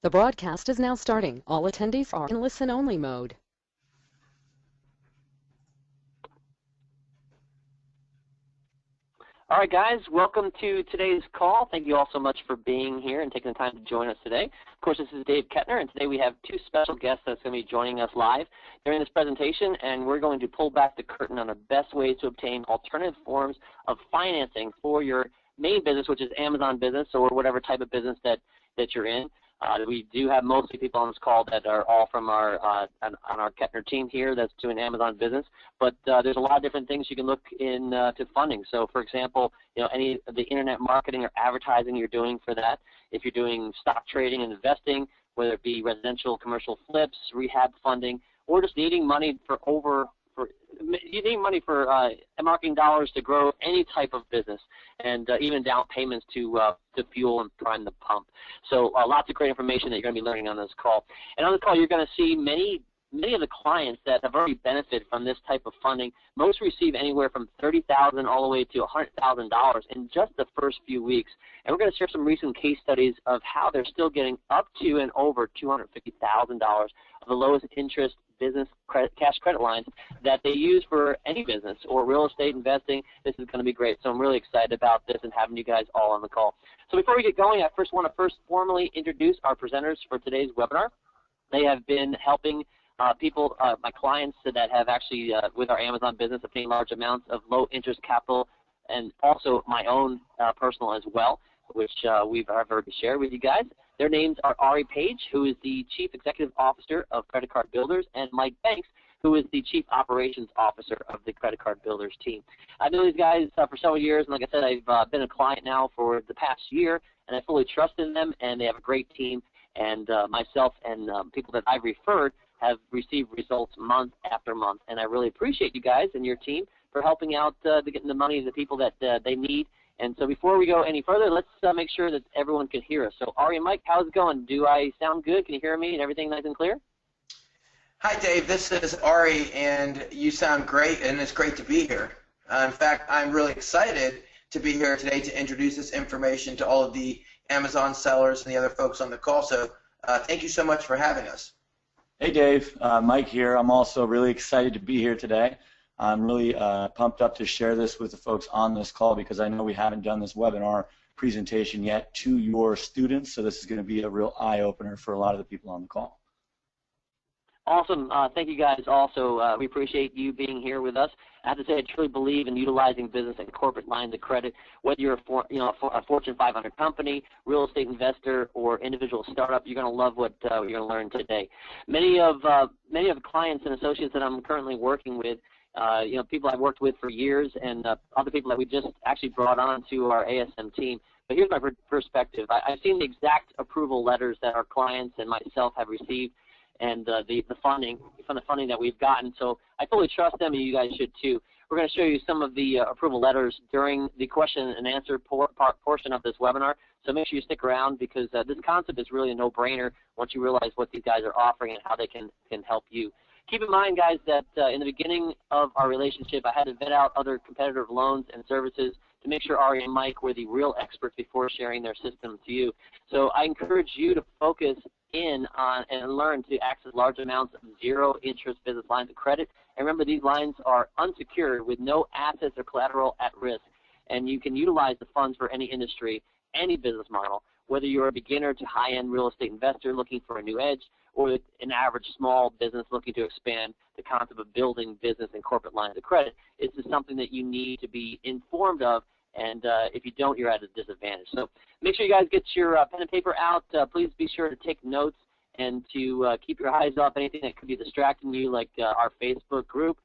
The broadcast is now starting. All attendees are in listen-only mode. All right, guys, welcome to today's call. Thank you all so much for being here and taking the time to join us today. Of course, this is Dave Kettner, and today we have two special guests that's going to be joining us live during this presentation, and we're going to pull back the curtain on the best ways to obtain alternative forms of financing for your main business, which is Amazon business or whatever type of business that you're in. We do have mostly people on this call that are all from our on our Kettner team here that's doing Amazon business, but there's a lot of different things you can look in to funding. So, for example, any of the internet marketing or advertising you're doing for that. If you're doing stock trading and investing, whether it be residential, commercial flips, rehab funding, or just needing money for marketing dollars to grow any type of business, and even down payments to fuel and prime the pump. So lots of great information that you're going to be learning on this call. And on this call, you're going to see many of the clients that have already benefited from this type of funding. Most receive anywhere from $30,000 all the way to $100,000 in just the first few weeks. And we're going to share some recent case studies of how they're still getting up to and over $250,000 of the lowest interest business cash credit lines that they use for any business or real estate investing. This is going to be great. So I'm really excited about this and having you guys all on the call. So before we get going, I want to formally introduce our presenters for today's webinar. They have been helping people, my clients that have actually, with our Amazon business, obtained large amounts of low-interest capital, and also my own personal as well, which I've already shared with you guys. Their names are Ari Page, who is the Chief Executive Officer of Credit Card Builders, and Mike Banks, who is the Chief Operations Officer of the Credit Card Builders team. I've known these guys for several years, and like I said, I've been a client now for the past year, and I fully trust in them, and they have a great team, and myself and people that I've referred have received results month after month, and I really appreciate you guys and your team for helping out to getting the money to the people that they need. And so before we go any further, let's make sure that everyone can hear us. So Ari and Mike, how's it going? Do I sound good? Can you hear me and everything nice and clear? Hi, Dave. This is Ari, and you sound great, and it's great to be here. In fact, I'm really excited to be here today to introduce this information to all of the Amazon sellers and the other folks on the call. So thank you so much for having us. Hey, Dave. Mike here. I'm also really excited to be here today. I'm really pumped up to share this with the folks on this call because I know we haven't done this webinar presentation yet to your students, so this is going to be a real eye-opener for a lot of the people on the call. Awesome. Thank you guys also. We appreciate you being here with us. I have to say I truly believe in utilizing business and corporate lines of credit, whether you're a Fortune 500 company, real estate investor, or individual startup. You're going to love what you're going to learn today. Many of the clients and associates that I'm currently working with, people I've worked with for years, and other people that we just actually brought on to our ASM team. But here's my perspective. I've seen the exact approval letters that our clients and myself have received, and the funding that we've gotten. So I fully trust them, and you guys should too. We're going to show you some of the approval letters during the question and answer portion of this webinar. So make sure you stick around because this concept is really a no-brainer once you realize what these guys are offering and how they can help you. Keep in mind, guys, that in the beginning of our relationship, I had to vet out other competitive loans and services to make sure Ari and Mike were the real experts before sharing their system to you. So I encourage you to focus in on and learn to access large amounts of zero-interest business lines of credit. And remember, these lines are unsecured with no assets or collateral at risk, and you can utilize the funds for any industry, any business model, whether you're a beginner to high-end real estate investor looking for a new edge, or an average small business looking to expand. The concept of building business and corporate lines of credit is something that you need to be informed of, and if you don't, you're at a disadvantage. So make sure you guys get your pen and paper out. Please be sure to take notes and to keep your eyes off anything that could be distracting you, like our Facebook group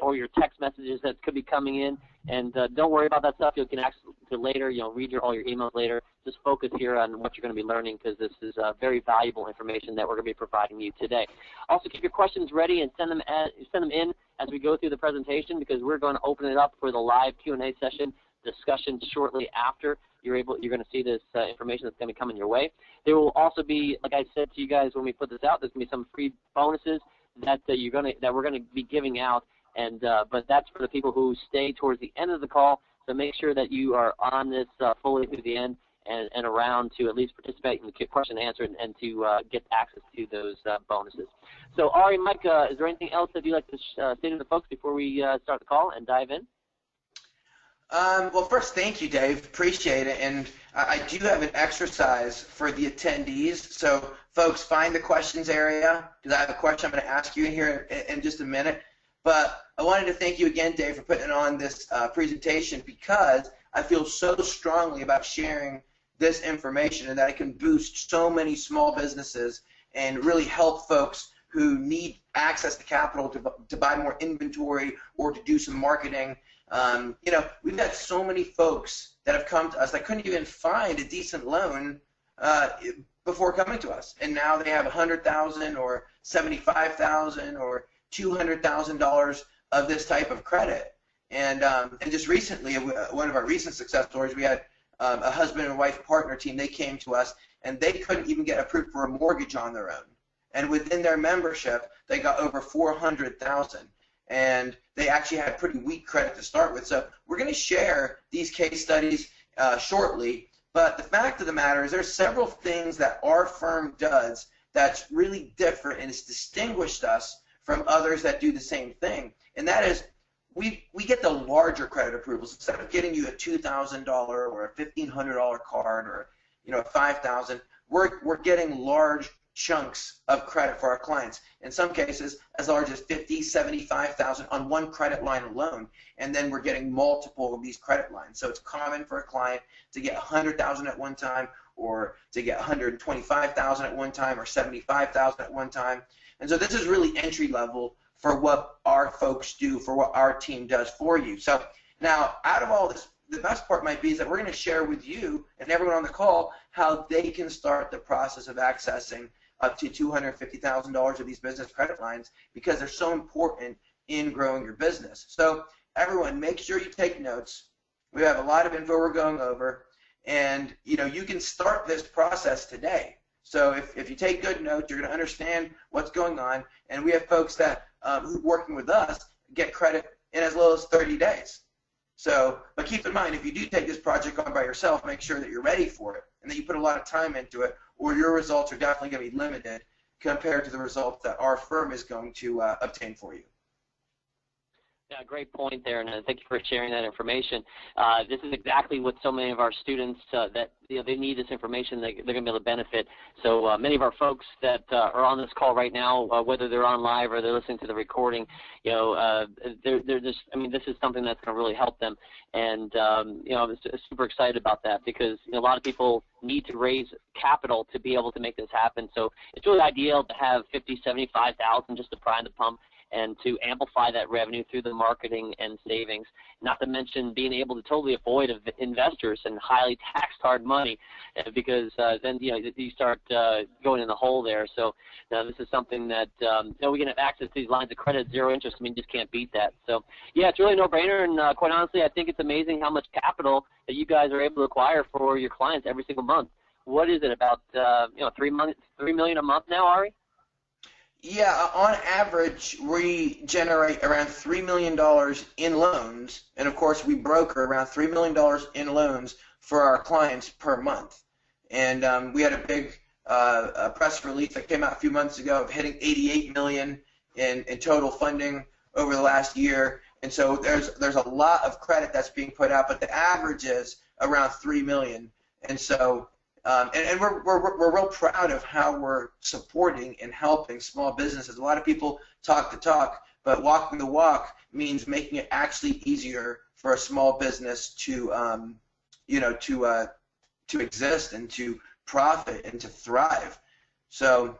or your text messages that could be coming in. And don't worry about that stuff. You can access it later. Read all your emails later. Just focus here on what you're going to be learning because this is very valuable information that we're going to be providing you today. Also, keep your questions ready and send them in as we go through the presentation because we're going to open it up for the live Q&A session discussion shortly after. You're going to see this information that's going to be coming your way. There will also be, like I said to you guys when we put this out, there's going to be some free bonuses that we're going to be giving out. And but that's for the people who stay towards the end of the call. So make sure that you are on this fully through the end. and around to at least participate in the question and answer and to get access to those bonuses. So, Ari, Mike, is there anything else that you'd like to say to the folks before we start the call and dive in? Well, first, thank you, Dave. Appreciate it. And I do have an exercise for the attendees. So, folks, find the questions area, because I have a question I'm going to ask you here in just a minute. But I wanted to thank you again, Dave, for putting on this presentation, because I feel so strongly about sharing this information and that it can boost so many small businesses and really help folks who need access to capital to buy more inventory or to do some marketing. You know, we've got so many folks that have come to us that couldn't even find a decent loan before coming to us, and now they have $100,000 or $75,000 or $200,000 of this type of credit. And just recently, one of our recent success stories, we had a husband and wife partner team. They came to us, and they couldn't even get approved for a mortgage on their own. And within their membership, they got over $400,000. And they actually had pretty weak credit to start with. So we're going to share these case studies shortly. But the fact of the matter is there's several things that our firm does that's really different, and it's distinguished us from others that do the same thing. And that is we get the larger credit approvals. Instead of getting you a $2,000 or a $1,500 card or a $5,000, we're getting large chunks of credit for our clients. In some cases, as large as $50,000, $75,000 on one credit line alone, and then we're getting multiple of these credit lines. So it's common for a client to get $100,000 at one time, or to get $125,000 at one time, or $75,000 at one time. And so this is really entry level for what our folks do, for what our team does for you. So now, out of all this, the best part might be is that we're going to share with you and everyone on the call how they can start the process of accessing up to $250,000 of these business credit lines, because they're so important in growing your business. So everyone, make sure you take notes. We have a lot of info we're going over, and you can start this process today. So if you take good notes, you're going to understand what's going on. And we have folks that who are working with us get credit in as little as 30 days. So, but keep in mind, if you do take this project on by yourself, make sure that you're ready for it and that you put a lot of time into it, or your results are definitely going to be limited compared to the results that our firm is going to obtain for you. Yeah, great point there, and thank you for sharing that information. This is exactly what so many of our students that they need this information. They're going to be able to benefit. So many of our folks that are on this call right now, whether they're on live or they're listening to the recording, they're just. I mean, this is something that's going to really help them, and I'm super excited about that, because a lot of people need to raise capital to be able to make this happen. So it's really ideal to have $50,000, $75,000 just to prime the pump, and to amplify that revenue through the marketing and savings, not to mention being able to totally avoid investors and highly taxed hard money, because then you start going in the hole there. So this is something that we can have access to these lines of credit at zero interest. I mean, just can't beat that. So yeah, it's really a no-brainer, and quite honestly, I think it's amazing how much capital that you guys are able to acquire for your clients every single month. What is it, about $3 million a month now, Ari? Yeah, on average, we generate around $3 million in loans, and of course, we broker around $3 million in loans for our clients per month. And we had a big press release that came out a few months ago of hitting $88 million in total funding over the last year. And so there's a lot of credit that's being put out, but the average is around $3 million. And so and we're real proud of how we're supporting and helping small businesses. A lot of people talk the talk, but walking the walk means making it actually easier for a small business to exist and to profit and to thrive. So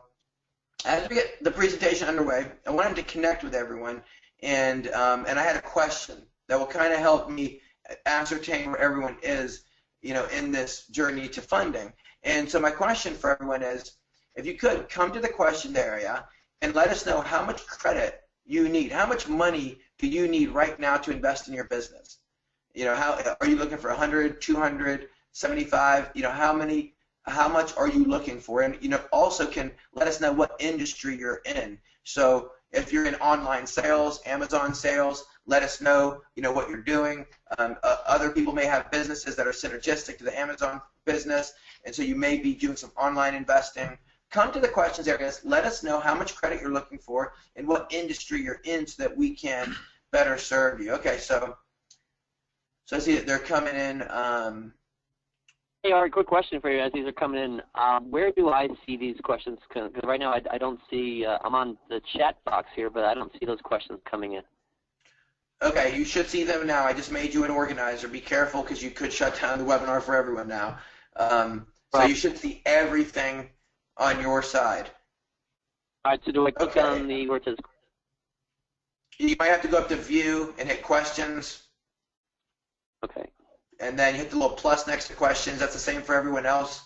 as we get the presentation underway, I wanted to connect with everyone, and I had a question that will kind of help me ascertain where everyone is, in this journey to funding. And so my question for everyone is, if you could come to the question area and let us know how much credit you need, how much money do you need right now to invest in your business? How are you looking for 100, 200, 75? How much are you looking for? And also can let us know what industry you're in. So if you're in online sales, Amazon sales, let us know, what you're doing. Other people may have businesses that are synergistic to the Amazon business, and so you may be doing some online investing. Come to the questions areas. Let us know how much credit you're looking for and what industry you're in so that we can better serve you. Okay, so I see that they're coming in. Hey, Ari, quick question for you as these are coming in. Where do I see these questions? Because right now I don't see, I'm on the chat box here, but I don't see those questions coming in. Okay, you should see them now. I just made you an organizer. Be careful because you could shut down the webinar for everyone now. So you should see everything on your side. All right, so do I click on the where it says? You might have to go up to View and hit Questions. Okay. And then you hit the little plus next to questions. That's the same for everyone else.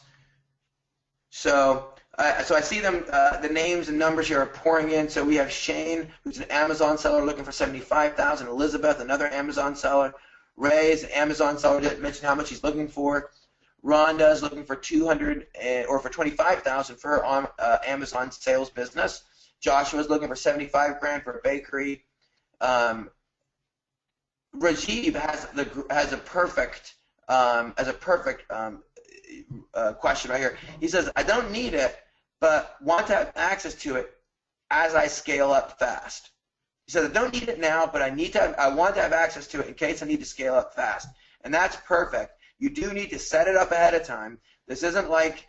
So I see them, the names and numbers here are pouring in. So we have Shane, who's an Amazon seller looking for $75,000. Elizabeth, another Amazon seller. Ray is an Amazon seller, didn't mention how much he's looking for. Rhonda is looking for $200 or for $25,000 for her Amazon sales business. Joshua is looking for $75,000 for a bakery. Rajiv has a perfect question right here. He says, I don't need it, but want to have access to it as I scale up fast. He says, I don't need it now, but I want to have access to it in case I need to scale up fast. And that's perfect. You do need to set it up ahead of time. This isn't like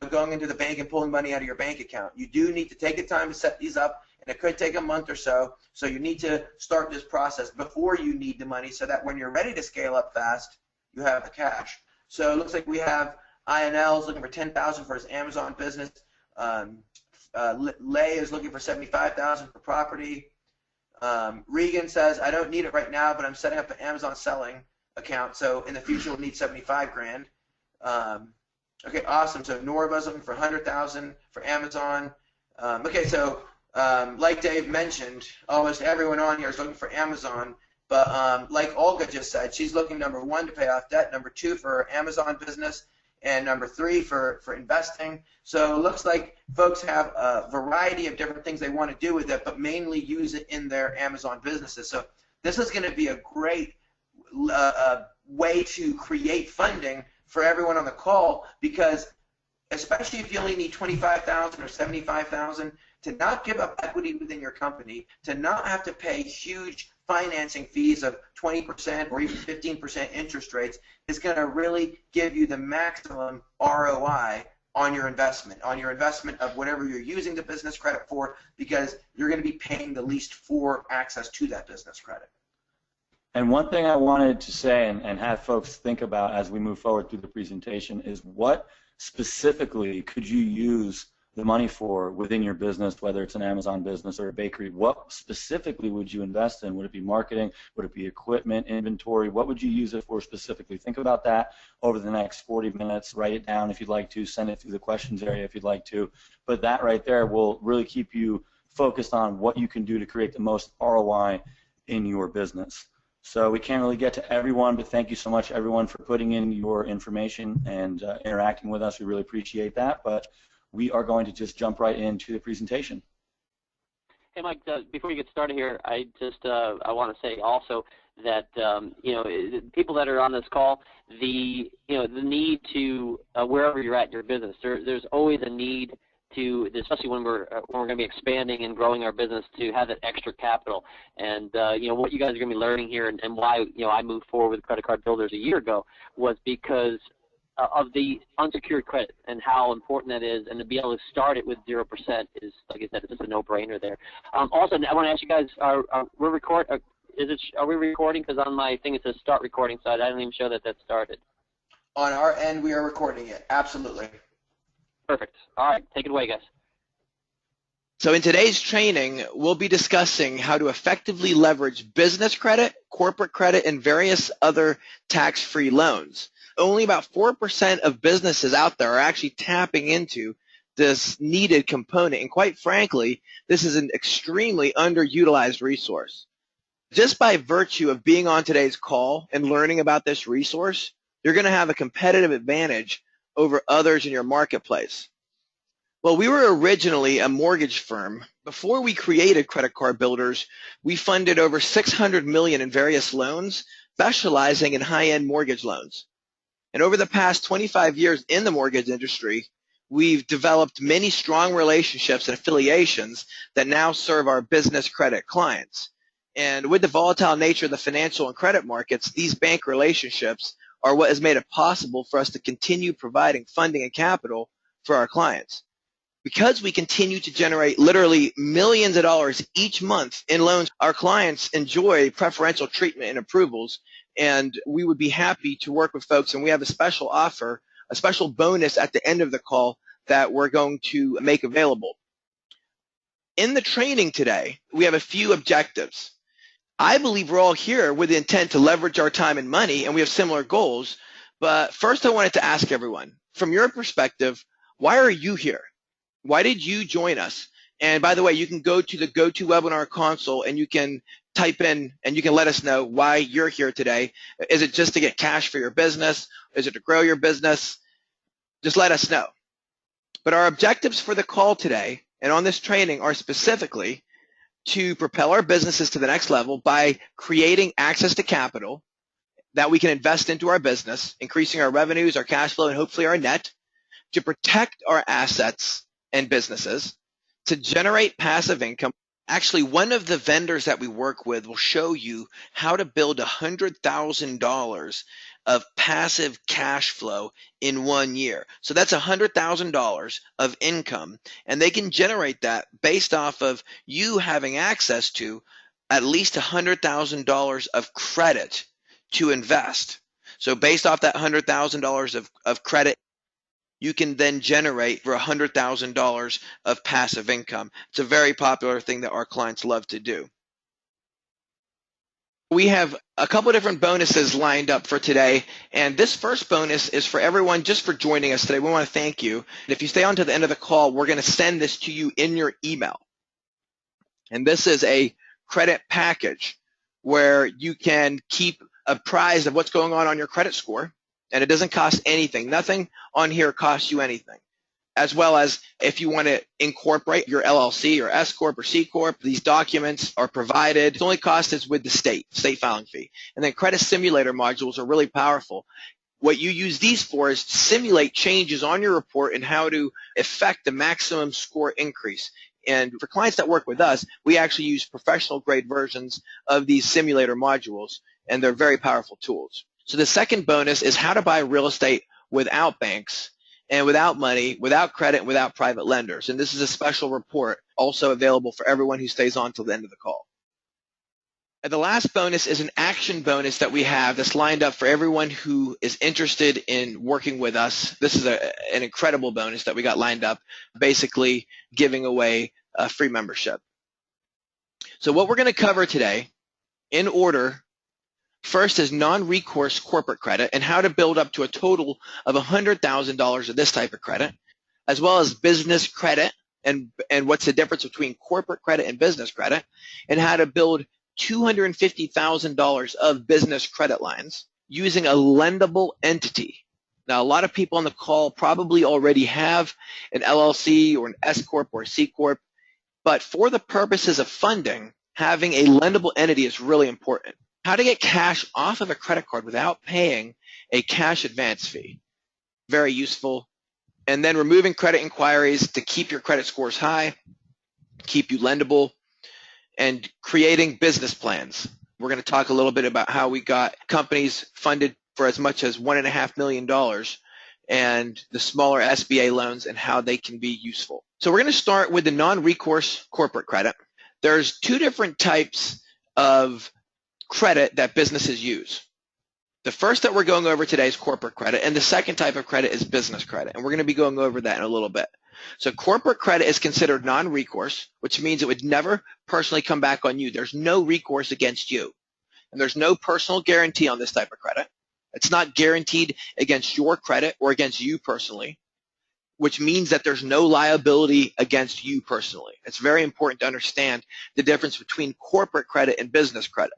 going into the bank and pulling money out of your bank account. You do need to take the time to set these up, and it could take a month or so. So you need to start this process before you need the money so that when you're ready to scale up fast, you have the cash. So it looks like we have INL is looking for $10,000 for his Amazon business. Lay is looking for $75,000 for property. Regan says, I don't need it right now, but I'm setting up an Amazon selling account, so in the future we'll need $75,000. Okay, awesome. So Norva's looking for $100,000 for Amazon. Okay, so like Dave mentioned, almost everyone on here is looking for Amazon, but like Olga just said, she's looking, number 1, to pay off debt, number 2, for her Amazon business, and number 3, for investing. So it looks like folks have a variety of different things they want to do with it, but mainly use it in their Amazon businesses. So this is going to be a great way to create funding for everyone on the call, because especially if you only need $25,000 or $75,000, to not give up equity within your company, to not have to pay huge financing fees of 20% or even 15% interest rates, is going to really give you the maximum ROI on your investment of whatever you're using the business credit for, because you're going to be paying the least for access to that business credit. And one thing I wanted to say and have folks think about as we move forward through the presentation is, what specifically could you use the money for within your business, whether it's an Amazon business or a bakery? What specifically would you invest in? Would it be marketing? Would it be equipment, inventory? What would you use it for specifically? Think about that over the next 40 minutes. Write it down if you'd like to. Send it through the questions area if you'd like to. But that right there will really keep you focused on what you can do to create the most ROI in your business. So we can't really get to everyone, but thank you so much, everyone, for putting in your information and interacting with us. We really appreciate that. But we are going to just jump right into the presentation. Hey, Mike, before you get started here, I want to say also that people that are on this call, the need to wherever you're at in your business, there's always a need to, especially when we're going to be expanding and growing our business, to have that extra capital. And what you guys are going to be learning here, and why I moved forward with Credit Card Builders a year ago, was because of the unsecured credit and how important that is, and to be able to start it with 0% is, like I said, it's just a no-brainer there. Also, I want to ask you guys, are we recording? Because on my thing it says start recording, so I didn't even show that started. On our end, we are recording it. Absolutely. Perfect. All right, take it away, guys. So in today's training, we'll be discussing how to effectively leverage business credit, corporate credit, and various other tax-free loans. Only about 4% of businesses out there are actually tapping into this needed component, and quite frankly, this is an extremely underutilized resource. Just by virtue of being on today's call and learning about this resource, you're going to have a competitive advantage over others in your marketplace. Well, we were originally a mortgage firm. Before we created Credit Card Builders, we funded over $600 million in various loans, specializing in high-end mortgage loans. And over the past 25 years in the mortgage industry, we've developed many strong relationships and affiliations that now serve our business credit clients. And with the volatile nature of the financial and credit markets, these bank relationships are what has made it possible for us to continue providing funding and capital for our clients. Because we continue to generate literally millions of dollars each month in loans, our clients enjoy preferential treatment and approvals, and we would be happy to work with folks, and we have a special offer, a special bonus at the end of the call that we're going to make available. In the training today, we have a few objectives. I believe we're all here with the intent to leverage our time and money, and we have similar goals, but first I wanted to ask everyone, from your perspective, why are you here? Why did you join us? And by the way, you can go to the GoToWebinar console and you can type in and you can let us know why you're here today. Is it just to get cash for your business? Is it to grow your business? Just let us know. But our objectives for the call today and on this training are specifically to propel our businesses to the next level by creating access to capital that we can invest into our business, increasing our revenues, our cash flow, and hopefully our net, to protect our assets and businesses, to generate passive income. Actually, one of the vendors that we work with will show you how to build $100,000 of passive cash flow in 1 year. So that's $100,000 of income, and they can generate that based off of you having access to at least $100,000 of credit to invest. So based off that $100,000 of credit, you can then generate for $100,000 of passive income. It's a very popular thing that our clients love to do. We have a couple of different bonuses lined up for today, and this first bonus is for everyone just for joining us today. We want to thank you. And if you stay on to the end of the call, we're going to send this to you in your email. And this is a credit package where you can keep apprised of what's going on your credit score. And it doesn't cost anything. Nothing on here costs you anything. As well as if you want to incorporate your LLC or S Corp or C Corp, these documents are provided. The only cost is with the state filing fee. And then credit simulator modules are really powerful. What you use these for is to simulate changes on your report and how to affect the maximum score increase. And for clients that work with us, we actually use professional grade versions of these simulator modules, and they're very powerful tools. So the second bonus is how to buy real estate without banks and without money, without credit, and without private lenders. And this is a special report also available for everyone who stays on till the end of the call. And the last bonus is an action bonus that we have that's lined up for everyone who is interested in working with us. This is an incredible bonus that we got lined up, basically giving away a free membership. So what we're going to cover today in order, first is non-recourse corporate credit and how to build up to a total of $100,000 of this type of credit, as well as business credit and what's the difference between corporate credit and business credit, and how to build $250,000 of business credit lines using a lendable entity. Now, a lot of people on the call probably already have an LLC or an S Corp or a C Corp, but for the purposes of funding, having a lendable entity is really important. How to get cash off of a credit card without paying a cash advance fee. Very useful. And then removing credit inquiries to keep your credit scores high, keep you lendable, and creating business plans. We're going to talk a little bit about how we got companies funded for as much as $1.5 million and the smaller SBA loans and how they can be useful. So we're going to start with the non-recourse corporate credit. There's two different types of credit that businesses use. The first that we're going over today is corporate credit, and the second type of credit is business credit, and we're going to be going over that in a little bit. So corporate credit is considered non-recourse, which means it would never personally come back on you. There's no recourse against you, and there's no personal guarantee on this type of credit. It's not guaranteed against your credit or against you personally, which means that there's no liability against you personally. It's very important to understand the difference between corporate credit and business credit.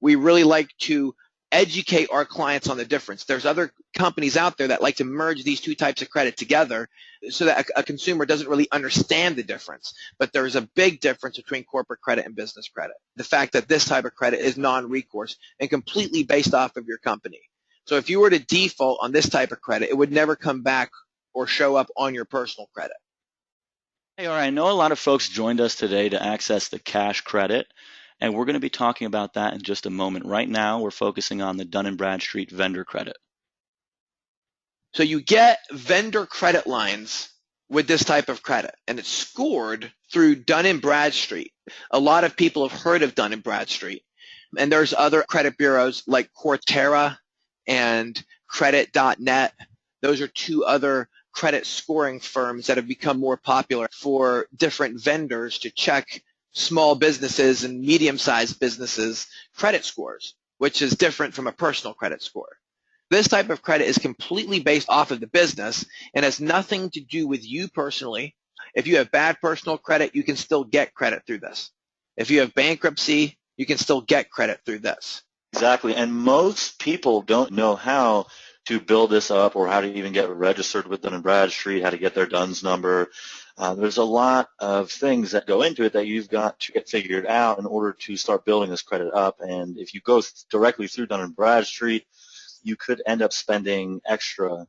We really like to educate our clients on the difference. There's other companies out there that like to merge these two types of credit together so that a consumer doesn't really understand the difference. But there's a big difference between corporate credit and business credit. The fact that this type of credit is non-recourse and completely based off of your company. So if you were to default on this type of credit, it would never come back or show up on your personal credit. Hey, all right, I know a lot of folks joined us today to access the cash credit, and we're going to be talking about that in just a moment. Right now, we're focusing on the Dun & Bradstreet vendor credit. So you get vendor credit lines with this type of credit, and it's scored through Dun & Bradstreet. A lot of people have heard of Dun & Bradstreet, and there's other credit bureaus like Cortera and Credit.net. Those are two other credit scoring firms that have become more popular for different vendors to check small businesses and medium-sized businesses' credit scores, which is different from a personal credit score. This type of credit is completely based off of the business and has nothing to do with you personally. If you have bad personal credit, you can still get credit through this. If you have bankruptcy, you can still get credit through this. Exactly, and most people don't know how to build this up or how to even get registered with Dun & Bradstreet, how to get their DUNS number. There's a lot of things that go into it that you've got to get figured out in order to start building this credit up. And if you go directly through Dun & Bradstreet, you could end up spending extra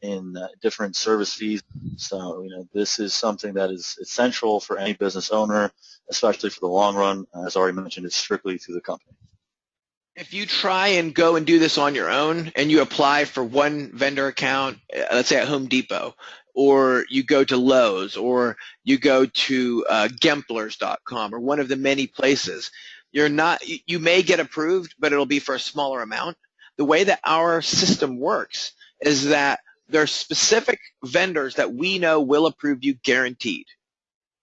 in different service fees. So, this is something that is essential for any business owner, especially for the long run. As already mentioned, it's strictly through the company. If you try and go and do this on your own and you apply for one vendor account, let's say at Home Depot, or you go to Lowe's, or you go to Gemplers.com or one of the many places, you may get approved, but it'll be for a smaller amount. The way that our system works is that there are specific vendors that we know will approve you guaranteed.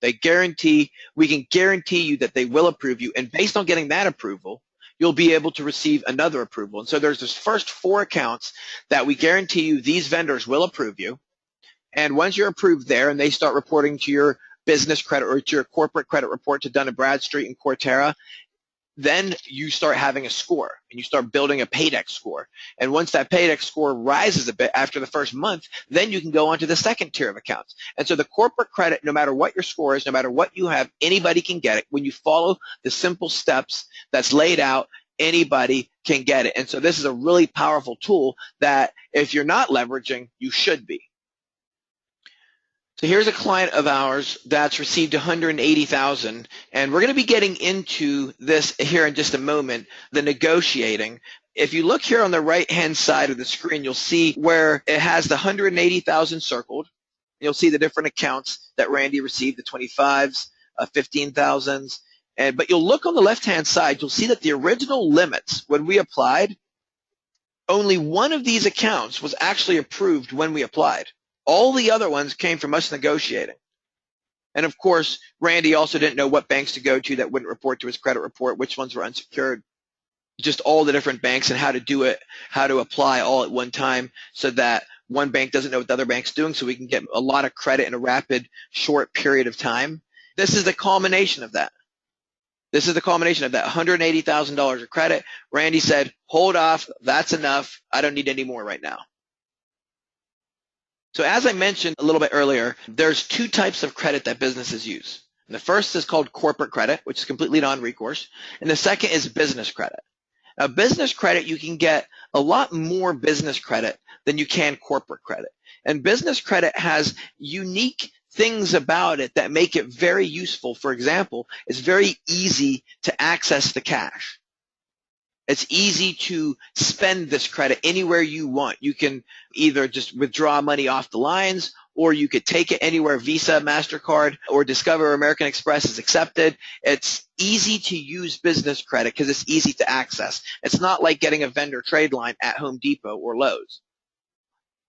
We can guarantee you that they will approve you, and based on getting that approval, you'll be able to receive another approval. And so there's this first 4 accounts that we guarantee you these vendors will approve you. And once you're approved there and they start reporting to your business credit or to your corporate credit report to Dun & Bradstreet and Cortera, then you start having a score and you start building a Paydex score. And once that Paydex score rises a bit after the first month, then you can go on to the second tier of accounts. And so the corporate credit, no matter what your score is, no matter what you have, anybody can get it. When you follow the simple steps that's laid out, anybody can get it. And so this is a really powerful tool that if you're not leveraging, you should be. So here's a client of ours that's received $180,000, and we're going to be getting into this here in just a moment, the negotiating. If you look here on the right-hand side of the screen, you'll see where it has the $180,000 circled. You'll see the different accounts that Randy received, the 25s, 15,000s. But you'll look on the left-hand side, you'll see that the original limits, when we applied, only one of these accounts was actually approved when we applied. All the other ones came from us negotiating. And of course, Randy also didn't know what banks to go to that wouldn't report to his credit report, which ones were unsecured, just all the different banks and how to do it, how to apply all at one time so that one bank doesn't know what the other bank's doing, so we can get a lot of credit in a rapid, short period of time. This is the culmination of that. This is the culmination of that $180,000 of credit. Randy said, hold off, that's enough, I don't need any more right now. So as I mentioned a little bit earlier, there's 2 types of credit that businesses use. And the first is called corporate credit, which is completely non-recourse, and the second is business credit. Now, business credit, you can get a lot more business credit than you can corporate credit. And business credit has unique things about it that make it very useful. For example, it's very easy to access the cash. It's easy to spend this credit anywhere you want. You can either just withdraw money off the lines, or you could take it anywhere Visa, MasterCard, or Discover or American Express is accepted. It's easy to use business credit because it's easy to access. It's not like getting a vendor trade line at Home Depot or Lowe's.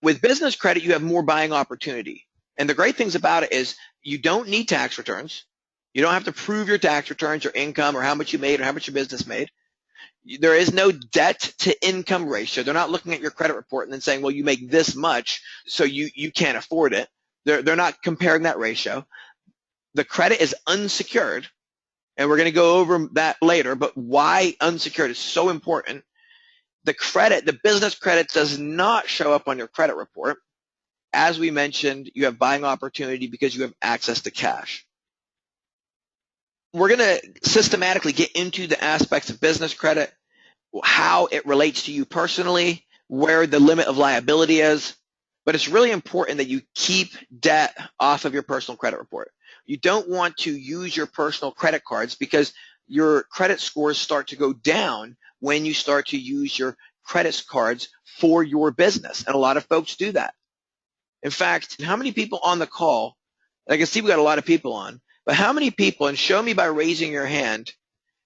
With business credit, you have more buying opportunity. And the great things about it is you don't need tax returns. You don't have to prove your tax returns or income or how much you made or how much your business made. There is no debt to income ratio. They're not looking at your credit report and then saying, well, you make this much, so you can't afford it. They're not comparing that ratio. The credit is unsecured, and we're going to go over that later, but why unsecured is so important. The business credit does not show up on your credit report. As we mentioned, you have buying opportunity because you have access to cash. We're going to systematically get into the aspects of business credit, how it relates to you personally, where the limit of liability is, but it's really important that you keep debt off of your personal credit report. You don't want to use your personal credit cards because your credit scores start to go down when you start to use your credit cards for your business, and a lot of folks do that. In fact, how many people on the call, I can see we got a lot of people on, but how many people, and show me by raising your hand,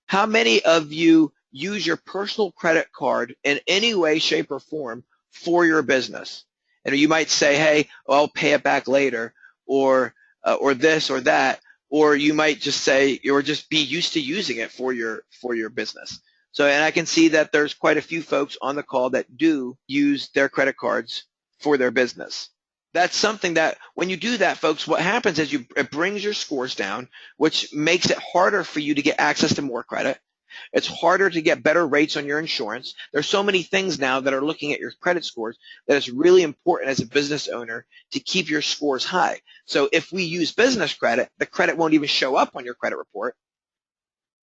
how many of you use your personal credit card in any way, shape, or form for your business? And you might say, hey, well, I'll pay it back later, or this or that, or you might just say, or just be used to using it for your business. So, and I can see that there's quite a few folks on the call that do use their credit cards for their business. That's something that when you do that, folks, what happens is it brings your scores down, which makes it harder for you to get access to more credit. It's harder to get better rates on your insurance. There's so many things now that are looking at your credit scores that it's really important as a business owner to keep your scores high. So if we use business credit, the credit won't even show up on your credit report.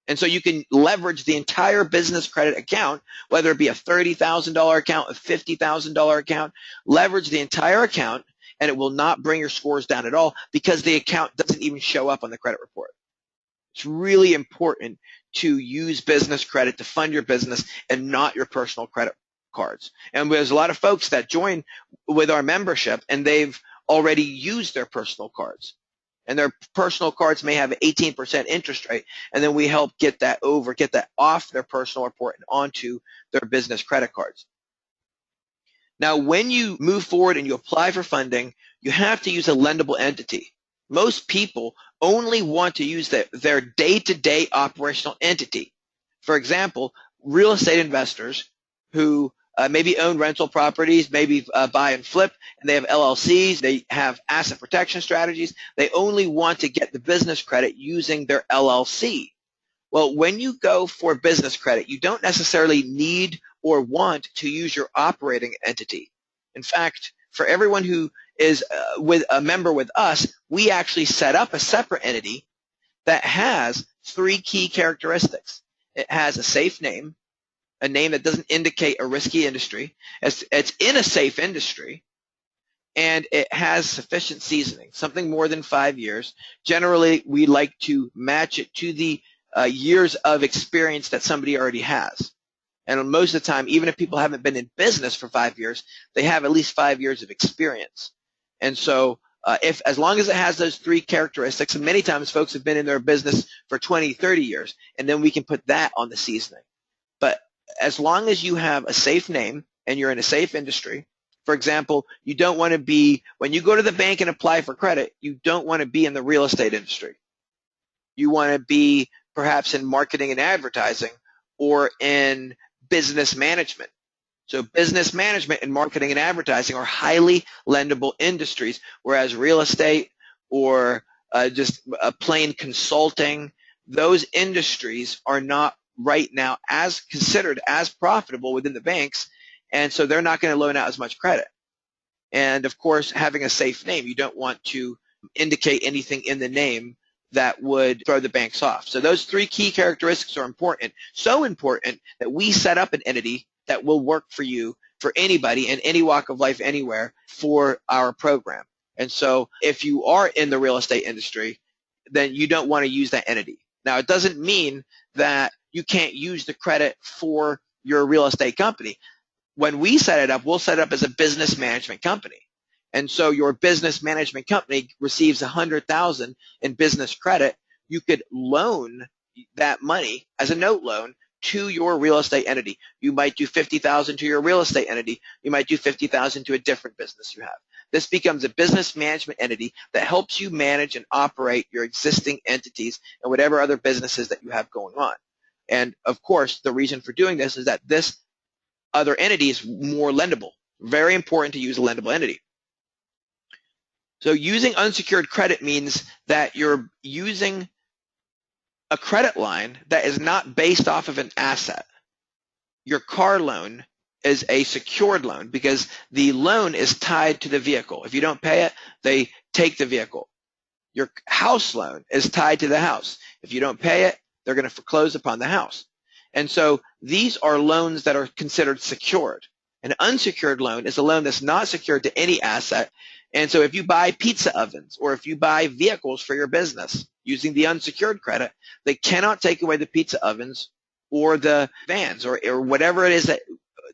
And so you can leverage the entire business credit account, whether it be a $30,000 account, a $50,000 account, leverage the entire account, and it will not bring your scores down at all because the account doesn't even show up on the credit report. It's really important to use business credit to fund your business and not your personal credit cards. And there's a lot of folks that join with our membership and they've already used their personal cards. And their personal cards may have an 18% interest rate, and then we help get that off their personal report and onto their business credit cards. Now, when you move forward and you apply for funding, you have to use a lendable entity. Most people only want to use their day-to-day operational entity. For example, real estate investors who maybe own rental properties, maybe buy and flip, and they have LLCs, they have asset protection strategies. They only want to get the business credit using their LLC. Well, when you go for business credit, you don't necessarily need or want to use your operating entity. In fact, for everyone who is with a member with us, we actually set up a separate entity that has 3 key characteristics. It has a safe name, a name that doesn't indicate a risky industry. It's in a safe industry, and it has sufficient seasoning, something more than 5 years. Generally, we like to match it to the years of experience that somebody already has. And most of the time, even if people haven't been in business for 5 years, they have at least 5 years of experience. And so as long as it has those 3 characteristics, and many times folks have been in their business for 20, 30 years, and then we can put that on the seasoning. But as long as you have a safe name and you're in a safe industry, for example, you don't want to be, when you go to the bank and apply for credit, you don't want to be in the real estate industry. You want to be perhaps in marketing and advertising or in business management. So business management and marketing and advertising are highly lendable industries, whereas real estate or just plain consulting, those industries are not right now as considered as profitable within the banks, and so they're not going to loan out as much credit. And of course, having a safe name, you don't want to indicate anything in the name that would throw the banks off. So those 3 key characteristics are important, so important that we set up an entity that will work for you, for anybody in any walk of life, anywhere, for our program. And so if you are in the real estate industry, then you don't want to use that entity. Now, it doesn't mean that you can't use the credit for your real estate company. When we set it up, we'll set it up as a business management company. And so your business management company receives $100,000 in business credit. You could loan that money as a note loan to your real estate entity. You might do $50,000 to your real estate entity. You might do $50,000 to a different business you have. This becomes a business management entity that helps you manage and operate your existing entities and whatever other businesses that you have going on. And of course, the reason for doing this is that this other entity is more lendable. Very important to use a lendable entity. So using unsecured credit means that you're using a credit line that is not based off of an asset. Your car loan is a secured loan because the loan is tied to the vehicle. If you don't pay it, they take the vehicle. Your house loan is tied to the house. If you don't pay it, they're going to foreclose upon the house. And so these are loans that are considered secured. An unsecured loan is a loan that's not secured to any asset. And so if you buy pizza ovens or if you buy vehicles for your business using the unsecured credit, they cannot take away the pizza ovens or the vans or whatever it is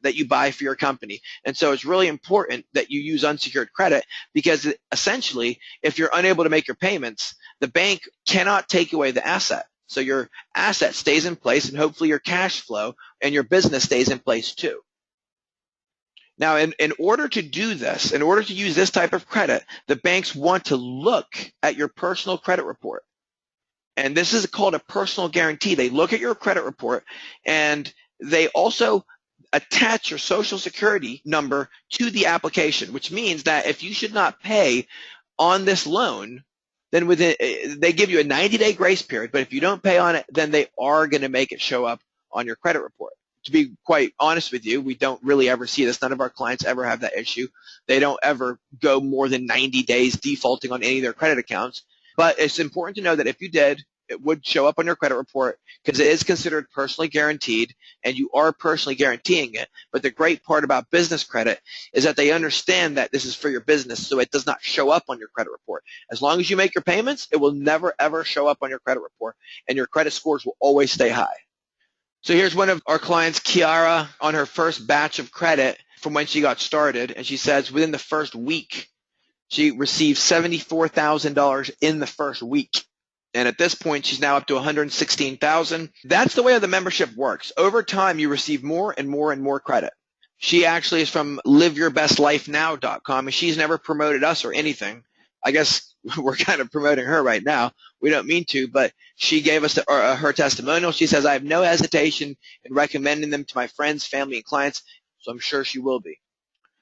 that you buy for your company. And so it's really important that you use unsecured credit, because essentially, if you're unable to make your payments, the bank cannot take away the asset. So your asset stays in place, and hopefully your cash flow and your business stays in place too. Now, in order to do this, in order to use this type of credit, the banks want to look at your personal credit report. And this is called a personal guarantee. They look at your credit report, and they also attach your social security number to the application, which means that if you should not pay on this loan, then they give you a 90-day grace period. But if you don't pay on it, then they are going to make it show up on your credit report. To be quite honest with you, we don't really ever see this. None of our clients ever have that issue. They don't ever go more than 90 days defaulting on any of their credit accounts. But it's important to know that if you did, it would show up on your credit report, because it is considered personally guaranteed, and you are personally guaranteeing it. But the great part about business credit is that they understand that this is for your business, so it does not show up on your credit report. As long as you make your payments, it will never, ever show up on your credit report, and your credit scores will always stay high. So here's one of our clients, Kiara, on her first batch of credit from when she got started, and she says within the first week, she received $74,000 in the first week. And at this point, she's now up to $116,000. That's the way the membership works. Over time, you receive more and more and more credit. She actually is from liveyourbestlifenow.com, and she's never promoted us or anything. I guess we're kind of promoting her right now. We don't mean to, but she gave us her testimonial. She says, I have no hesitation in recommending them to my friends, family, and clients, so I'm sure she will be.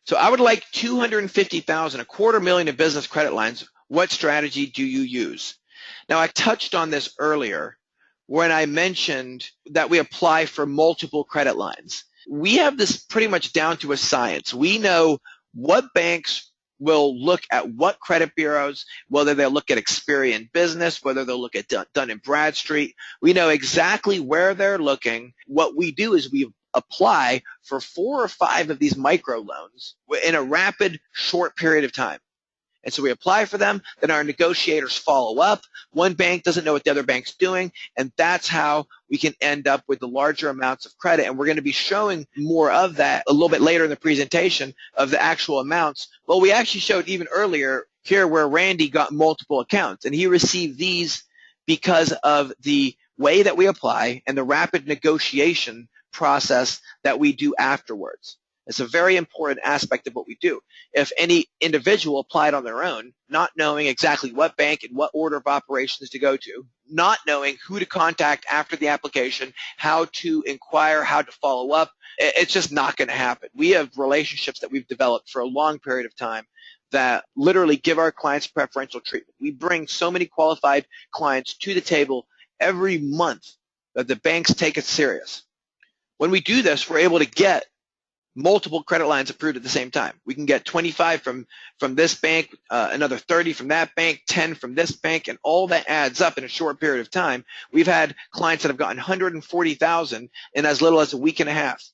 So I would like $250,000, $250,000 in business credit lines. What strategy do you use? Now, I touched on this earlier when I mentioned that we apply for multiple credit lines. We have this pretty much down to a science. We know what banks will look at what credit bureaus, whether they'll look at Experian Business, whether they'll look at Dun & Bradstreet. We know exactly where they're looking. What we do is we apply for 4 or 5 of these microloans in a rapid, short period of time. And so we apply for them, then our negotiators follow up. One bank doesn't know what the other bank's doing, and that's how we can end up with the larger amounts of credit. And we're going to be showing more of that a little bit later in the presentation of the actual amounts. Well, we actually showed even earlier here where Randy got multiple accounts, and he received these because of the way that we apply and the rapid negotiation process that we do afterwards. It's a very important aspect of what we do. If any individual applied on their own, not knowing exactly what bank and what order of operations to go to, not knowing who to contact after the application, how to inquire, how to follow up, it's just not going to happen. We have relationships that we've developed for a long period of time that literally give our clients preferential treatment. We bring so many qualified clients to the table every month that the banks take it serious. When we do this, we're able to get multiple credit lines approved at the same time. We can get 25 from this bank, another 30 from that bank, 10 from this bank, and all that adds up in a short period of time. We've had clients that have gotten $140,000 in as little as a week and a half.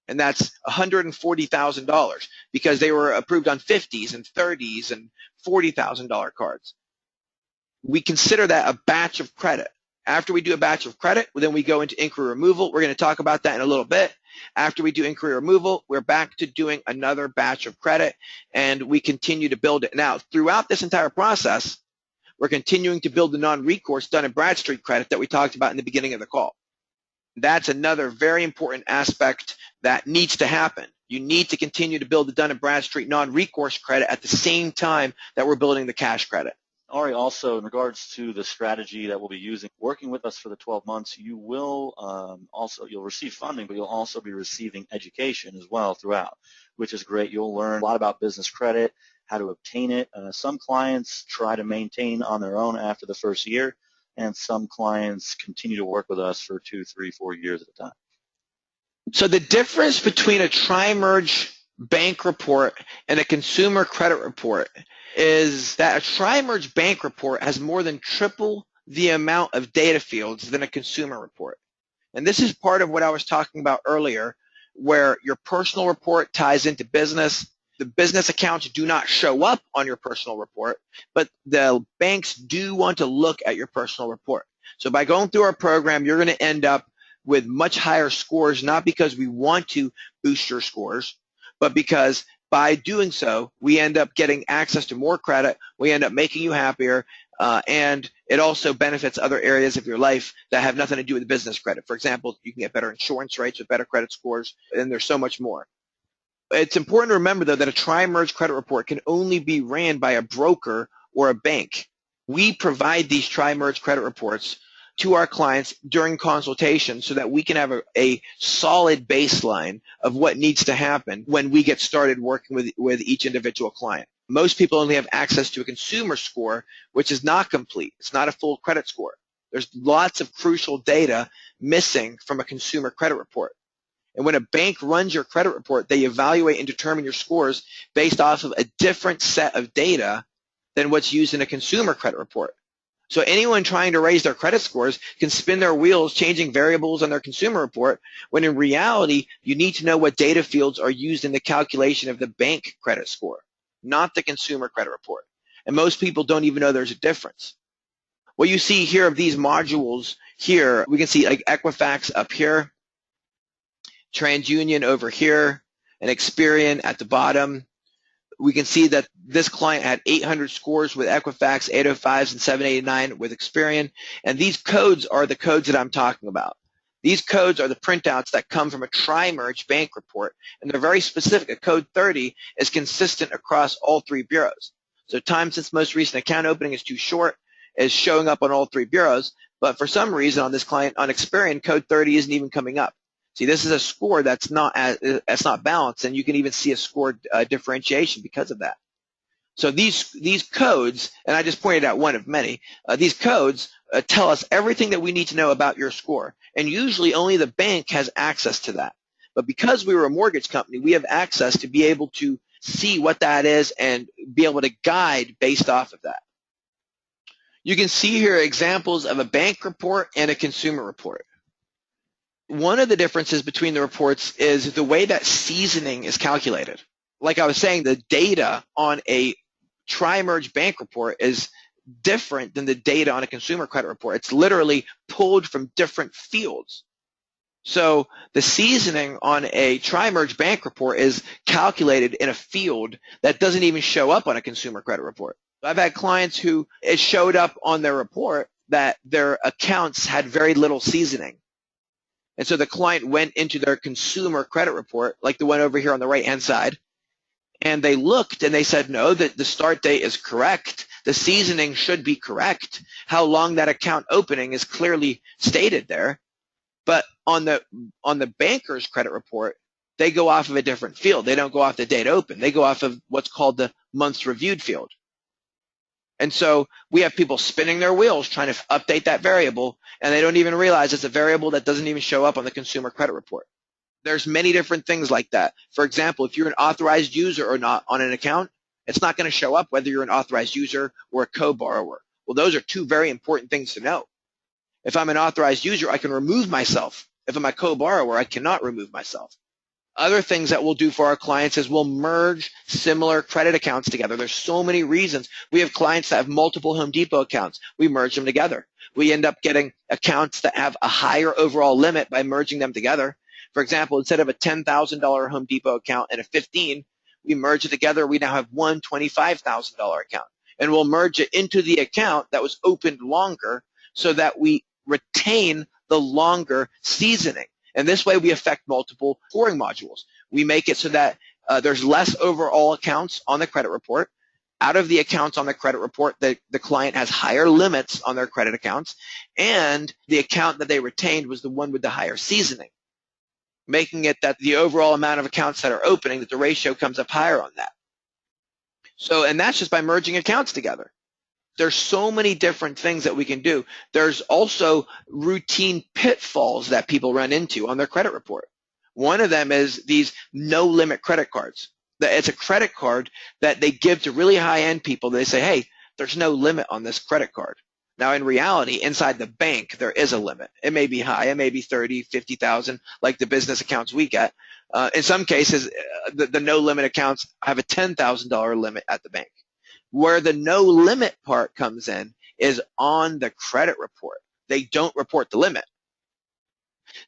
And that's $140,000 because they were approved on 50s and 30s and $40,000 cards. We consider that a batch of credit. After we do a batch of credit, then we go into inquiry removal. We're going to talk about that in a little bit. After we do inquiry removal, we're back to doing another batch of credit, and we continue to build it. Now, throughout this entire process, we're continuing to build the non-recourse Dun & Bradstreet credit that we talked about in the beginning of the call. That's another very important aspect that needs to happen. You need to continue to build the Dun & Bradstreet non-recourse credit at the same time that we're building the cash credit. Ari, also in regards to the strategy that we'll be using, working with us for the 12 months, you will you'll receive funding, but you'll also be receiving education as well throughout, which is great. You'll learn a lot about business credit, how to obtain it. Some clients try to maintain on their own after the first year, and some clients continue to work with us for 2, 3, 4 years at a time. So the difference between a tri-merge bank report and a consumer credit report is that a tri-merge bank report has more than triple the amount of data fields than a consumer report. And this is part of what I was talking about earlier where your personal report ties into business. The business accounts do not show up on your personal report, but the banks do want to look at your personal report. So by going through our program, you're going to end up with much higher scores, not because we want to boost your scores, but because by doing so, we end up getting access to more credit, we end up making you happier, and it also benefits other areas of your life that have nothing to do with business credit. For example, you can get better insurance rates with better credit scores, and there's so much more. It's important to remember, though, that a tri-merge credit report can only be ran by a broker or a bank. We provide these tri-merge credit reports to our clients during consultation so that we can have a solid baseline of what needs to happen when we get started working with each individual client. Most people only have access to a consumer score, which is not complete. It's not a full credit score. There's lots of crucial data missing from a consumer credit report. And when a bank runs your credit report, they evaluate and determine your scores based off of a different set of data than what's used in a consumer credit report. So anyone trying to raise their credit scores can spin their wheels changing variables on their consumer report, when in reality, you need to know what data fields are used in the calculation of the bank credit score, not the consumer credit report. And most people don't even know there's a difference. What you see here of these modules here, we can see like Equifax up here, TransUnion over here, and Experian at the bottom. We can see that this client had 800 scores with Equifax, 805s and 789 with Experian, and these codes are the codes that I'm talking about. These codes are the printouts that come from a tri-merge bank report, and they're very specific. A code 30 is consistent across all three bureaus. So time since most recent account opening is too short is showing up on all three bureaus, but for some reason on this client on Experian, code 30 isn't even coming up. See, this is a score that's not balanced, and you can even see a score differentiation because of that. So these codes, and I just pointed out one of many, these codes tell us everything that we need to know about your score, and usually only the bank has access to that. But because we were a mortgage company, we have access to be able to see what that is and be able to guide based off of that. You can see here examples of a bank report and a consumer report. One of the differences between the reports is the way that seasoning is calculated. Like I was saying, the data on a tri-merge bank report is different than the data on a consumer credit report. It's literally pulled from different fields. So the seasoning on a tri-merge bank report is calculated in a field that doesn't even show up on a consumer credit report. I've had clients who it showed up on their report that their accounts had very little seasoning. And so the client went into their consumer credit report, like the one over here on the right-hand side, and they looked and they said, no, that the start date is correct. The seasoning should be correct. How long that account opening is clearly stated there. But on the banker's credit report, they go off of a different field. They don't go off the date open. They go off of what's called the months reviewed field. And so we have people spinning their wheels trying to update that variable, and they don't even realize it's a variable that doesn't even show up on the consumer credit report. There's many different things like that. For example, if you're an authorized user or not on an account, it's not going to show up whether you're an authorized user or a co-borrower. Well, those are two very important things to know. If I'm an authorized user, I can remove myself. If I'm a co-borrower, I cannot remove myself. Other things that we'll do for our clients is we'll merge similar credit accounts together. There's so many reasons. We have clients that have multiple Home Depot accounts. We merge them together. We end up getting accounts that have a higher overall limit by merging them together. For example, instead of a $10,000 Home Depot account and a $15,000, we merge it together. We now have one $25,000 account. And we'll merge it into the account that was opened longer so that we retain the longer seasoning. And this way we affect multiple scoring modules. We make it so that there's less overall accounts on the credit report. Out of the accounts on the credit report, the client has higher limits on their credit accounts, and the account that they retained was the one with the higher seasoning, making it that the overall amount of accounts that are opening, that the ratio comes up higher on that. So, and that's just by merging accounts together. There's so many different things that we can do. There's also routine pitfalls that people run into on their credit report. One of them is these no-limit credit cards. It's a credit card that they give to really high-end people. They say, hey, there's no limit on this credit card. Now, in reality, inside the bank, there is a limit. It may be high. It may be 30, 50,000, like the business accounts we get. In some cases, the no limit accounts have a $10,000 limit at the bank. Where the no limit part comes in is on the credit report. They don't report the limit.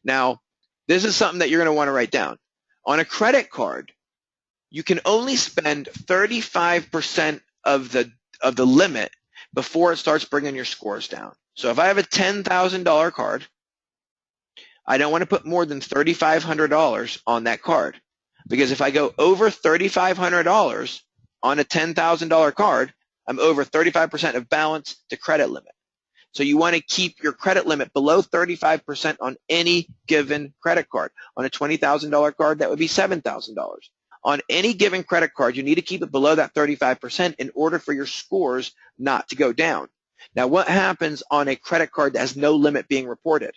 Now, this is something that you're going to want to write down. On a credit card, you can only spend 35% of the limit before it starts bringing your scores down. So if I have a $10,000 card, I don't want to put more than $3,500 on that card, because if I go over $3,500 on a $10,000 card, I'm over 35% of balance to credit limit. So you want to keep your credit limit below 35% on any given credit card. On a $20,000 card, that would be $7,000. On any given credit card, you need to keep it below that 35% in order for your scores not to go down. Now, what happens on a credit card that has no limit being reported?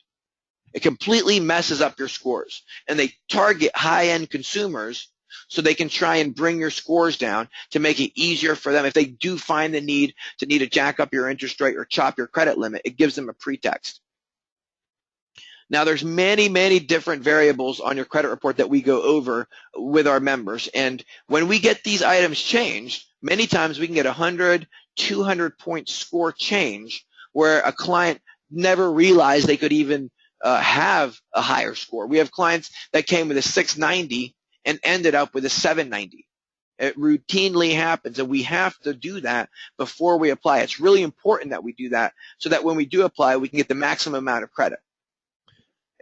It completely messes up your scores, and they target high-end consumers so they can try and bring your scores down to make it easier for them. If they do find the need to jack up your interest rate or chop your credit limit, it gives them a pretext. Now, there's many, many different variables on your credit report that we go over with our members, and when we get these items changed, many times we can get 100, 200-point score change where a client never realized they could even have a higher score. We have clients that came with a 690 and ended up with a 790. It routinely happens, and we have to do that before we apply. It's really important that we do that so that when we do apply, we can get the maximum amount of credit.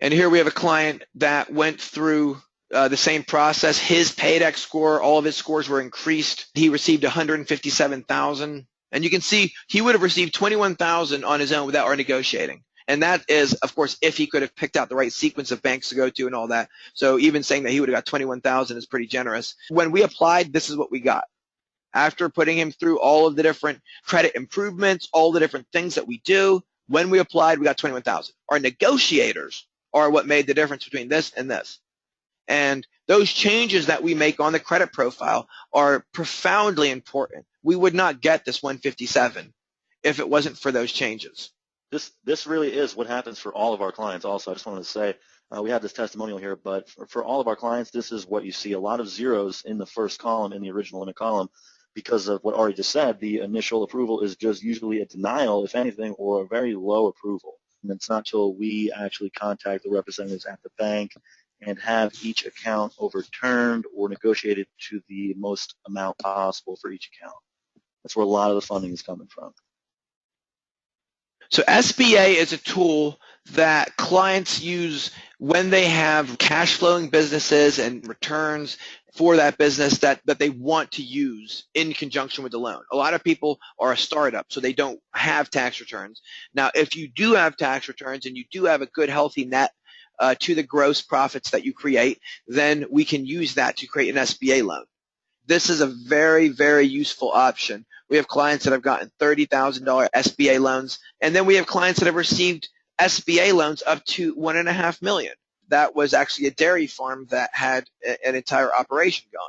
And here we have a client that went through the same process. His PAYDEX score, all of his scores were increased. He received $157,000. And you can see he would have received $21,000 on his own without our negotiating. And that is, of course, if he could have picked out the right sequence of banks to go to and all that. So even saying that he would have got $21,000 is pretty generous. When we applied, this is what we got. After putting him through all of the different credit improvements, all the different things that we do, when we applied, we got $21,000. Our negotiators are what made the difference between this and this. And those changes that we make on the credit profile are profoundly important. We would not get this 157 if it wasn't for those changes. This really is what happens for all of our clients also. I just wanted to say, we have this testimonial here, but for all of our clients, this is what you see. A lot of zeros in the first column, in the original limit column, because of what Ari just said. The initial approval is just usually a denial, if anything, or a very low approval. And it's not until we actually contact the representatives at the bank and have each account overturned or negotiated to the most amount possible for each account. That's where a lot of the funding is coming from. So SBA is a tool that clients use when they have cash flowing businesses and returns for that business that they want to use in conjunction with the loan. A lot of people are a startup, so they don't have tax returns. Now, if you do have tax returns and you do have a good, healthy net to the gross profits that you create, then we can use that to create an SBA loan. This is a very, very useful option. We have clients that have gotten $30,000 SBA loans, and then we have clients that have received SBA loans up to $1.5 million. That was actually a dairy farm that had an entire operation going.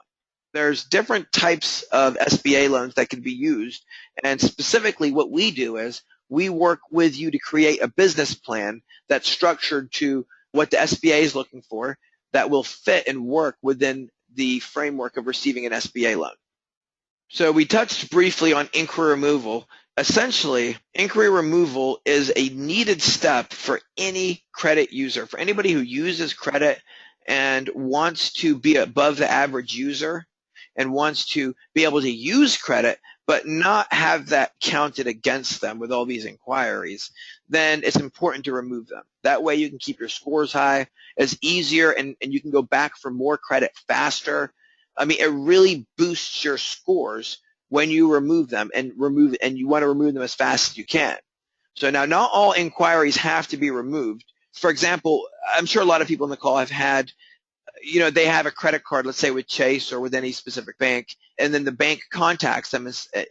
There's different types of SBA loans that can be used, and specifically what we do is we work with you to create a business plan that's structured to what the SBA is looking for that will fit and work within the framework of receiving an SBA loan. So we touched briefly on inquiry removal. Essentially, inquiry removal is a needed step for any credit user, for anybody who uses credit and wants to be above the average user and wants to be able to use credit but not have that counted against them with all these inquiries. Then it's important to remove them. That way you can keep your scores high. It's easier, and you can go back for more credit faster. I mean, it really boosts your scores when you remove them, and you want to remove them as fast as you can. So now, not all inquiries have to be removed. For example, I'm sure a lot of people on the call have had, they have a credit card, let's say with Chase or with any specific bank, and then the bank contacts them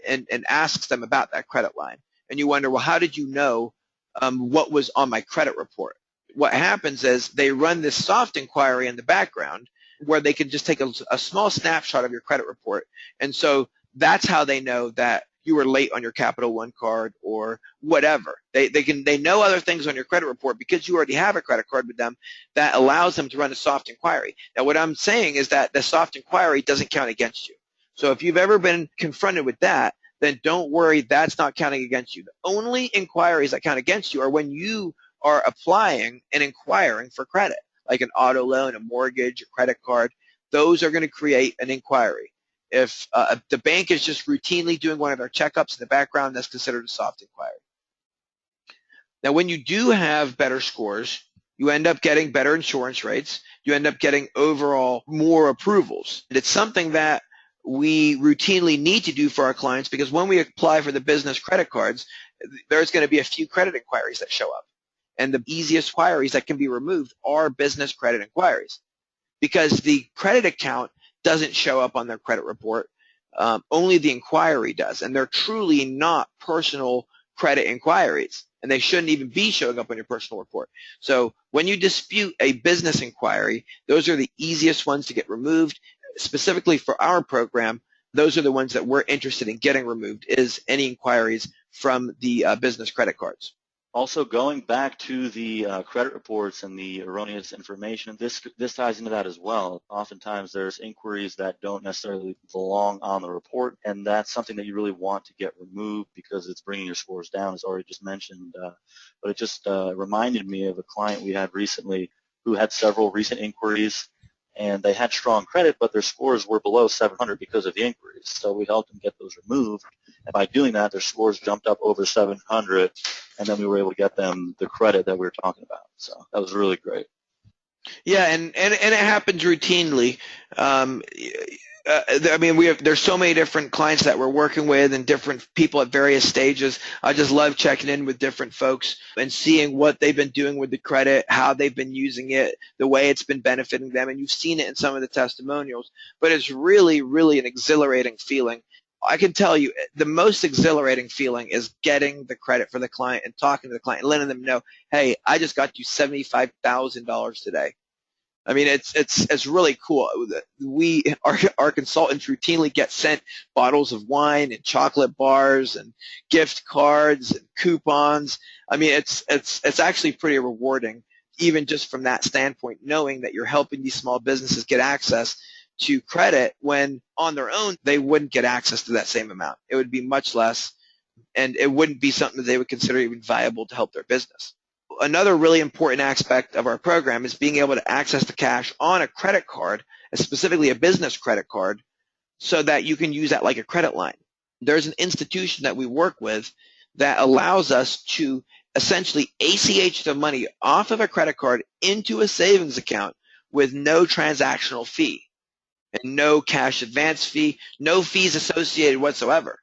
and asks them about that credit line. And you wonder, well, how did you know what was on my credit report? What happens is they run this soft inquiry in the background where they can just take a small snapshot of your credit report. And so that's how they know that you were late on your Capital One card or whatever. They know other things on your credit report because you already have a credit card with them that allows them to run a soft inquiry. Now, what I'm saying is that the soft inquiry doesn't count against you. So if you've ever been confronted with that, then don't worry, that's not counting against you. The only inquiries that count against you are when you are applying and inquiring for credit, like an auto loan, a mortgage, a credit card. Those are going to create an inquiry. If the bank is just routinely doing one of their checkups in the background, that's considered a soft inquiry. Now, when you do have better scores, you end up getting better insurance rates. You end up getting overall more approvals. And it's something that we routinely need to do for our clients because when we apply for the business credit cards, there's going to be a few credit inquiries that show up. And the easiest inquiries that can be removed are business credit inquiries because the credit account doesn't show up on their credit report. Only the inquiry does. And they're truly not personal credit inquiries. And they shouldn't even be showing up on your personal report. So when you dispute a business inquiry, those are the easiest ones to get removed. Specifically for our program, those are the ones that we're interested in getting removed, is any inquiries from the business credit cards. Also, going back to the credit reports and the erroneous information, this ties into that as well. Oftentimes there's inquiries that don't necessarily belong on the report, and that's something that you really want to get removed because it's bringing your scores down, as already just mentioned. But it just reminded me of a client we had recently who had several recent inquiries, and they had strong credit, but their scores were below 700 because of the inquiries. So we helped them get those removed, and by doing that, their scores jumped up over 700, and then we were able to get them the credit that we were talking about. So that was really great. Yeah, and it happens routinely. I mean, there's so many different clients that we're working with and different people at various stages. I just love checking in with different folks and seeing what they've been doing with the credit, how they've been using it, the way it's been benefiting them. And you've seen it in some of the testimonials, but it's really, really an exhilarating feeling. I can tell you the most exhilarating feeling is getting the credit for the client and talking to the client and letting them know, hey, I just got you $75,000 today. I mean, it's really cool. Our consultants routinely get sent bottles of wine and chocolate bars and gift cards and coupons. I mean, it's actually pretty rewarding, even just from that standpoint, knowing that you're helping these small businesses get access to credit when on their own they wouldn't get access to that same amount. It would be much less, and it wouldn't be something that they would consider even viable to help their business. Another really important aspect of our program is being able to access the cash on a credit card, specifically a business credit card, so that you can use that like a credit line. There's an institution that we work with that allows us to essentially ACH the money off of a credit card into a savings account with no transactional fee and no cash advance fee, no fees associated whatsoever.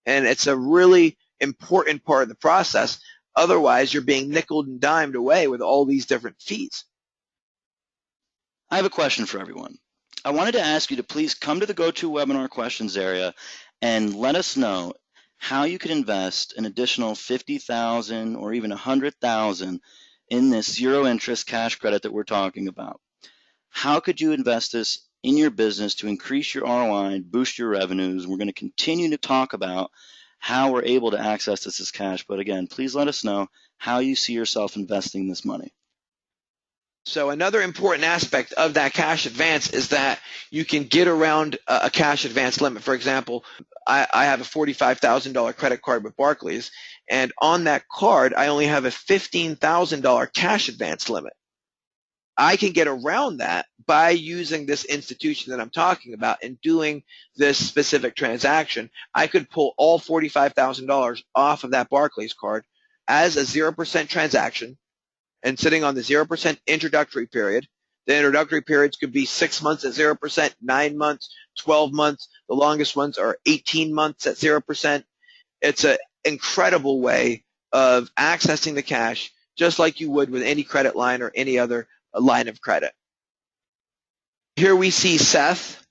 And it's a really important part of the process. Otherwise, you're being nickeled and dimed away with all these different fees. I have a question for everyone. I wanted to ask you to please come to the GoToWebinar questions area and let us know how you could invest an additional $50,000 or even $100,000 in this zero interest cash credit that we're talking about. How could you invest this in your business to increase your ROI and boost your revenues? We're going to continue to talk about how we're able to access this as cash. But again, please let us know how you see yourself investing this money. So another important aspect of that cash advance is that you can get around a cash advance limit. For example, I have a $45,000 credit card with Barclays, and on that card, I only have a $15,000 cash advance limit. I can get around that by using this institution that I'm talking about and doing this specific transaction. I could pull all $45,000 off of that Barclays card as a 0% transaction and sitting on the 0% introductory period. The introductory periods could be 6 months at 0%, 9 months, 12 months. The longest ones are 18 months at 0%. It's an incredible way of accessing the cash just like you would with any credit line or any other line of credit. Here we see Seth,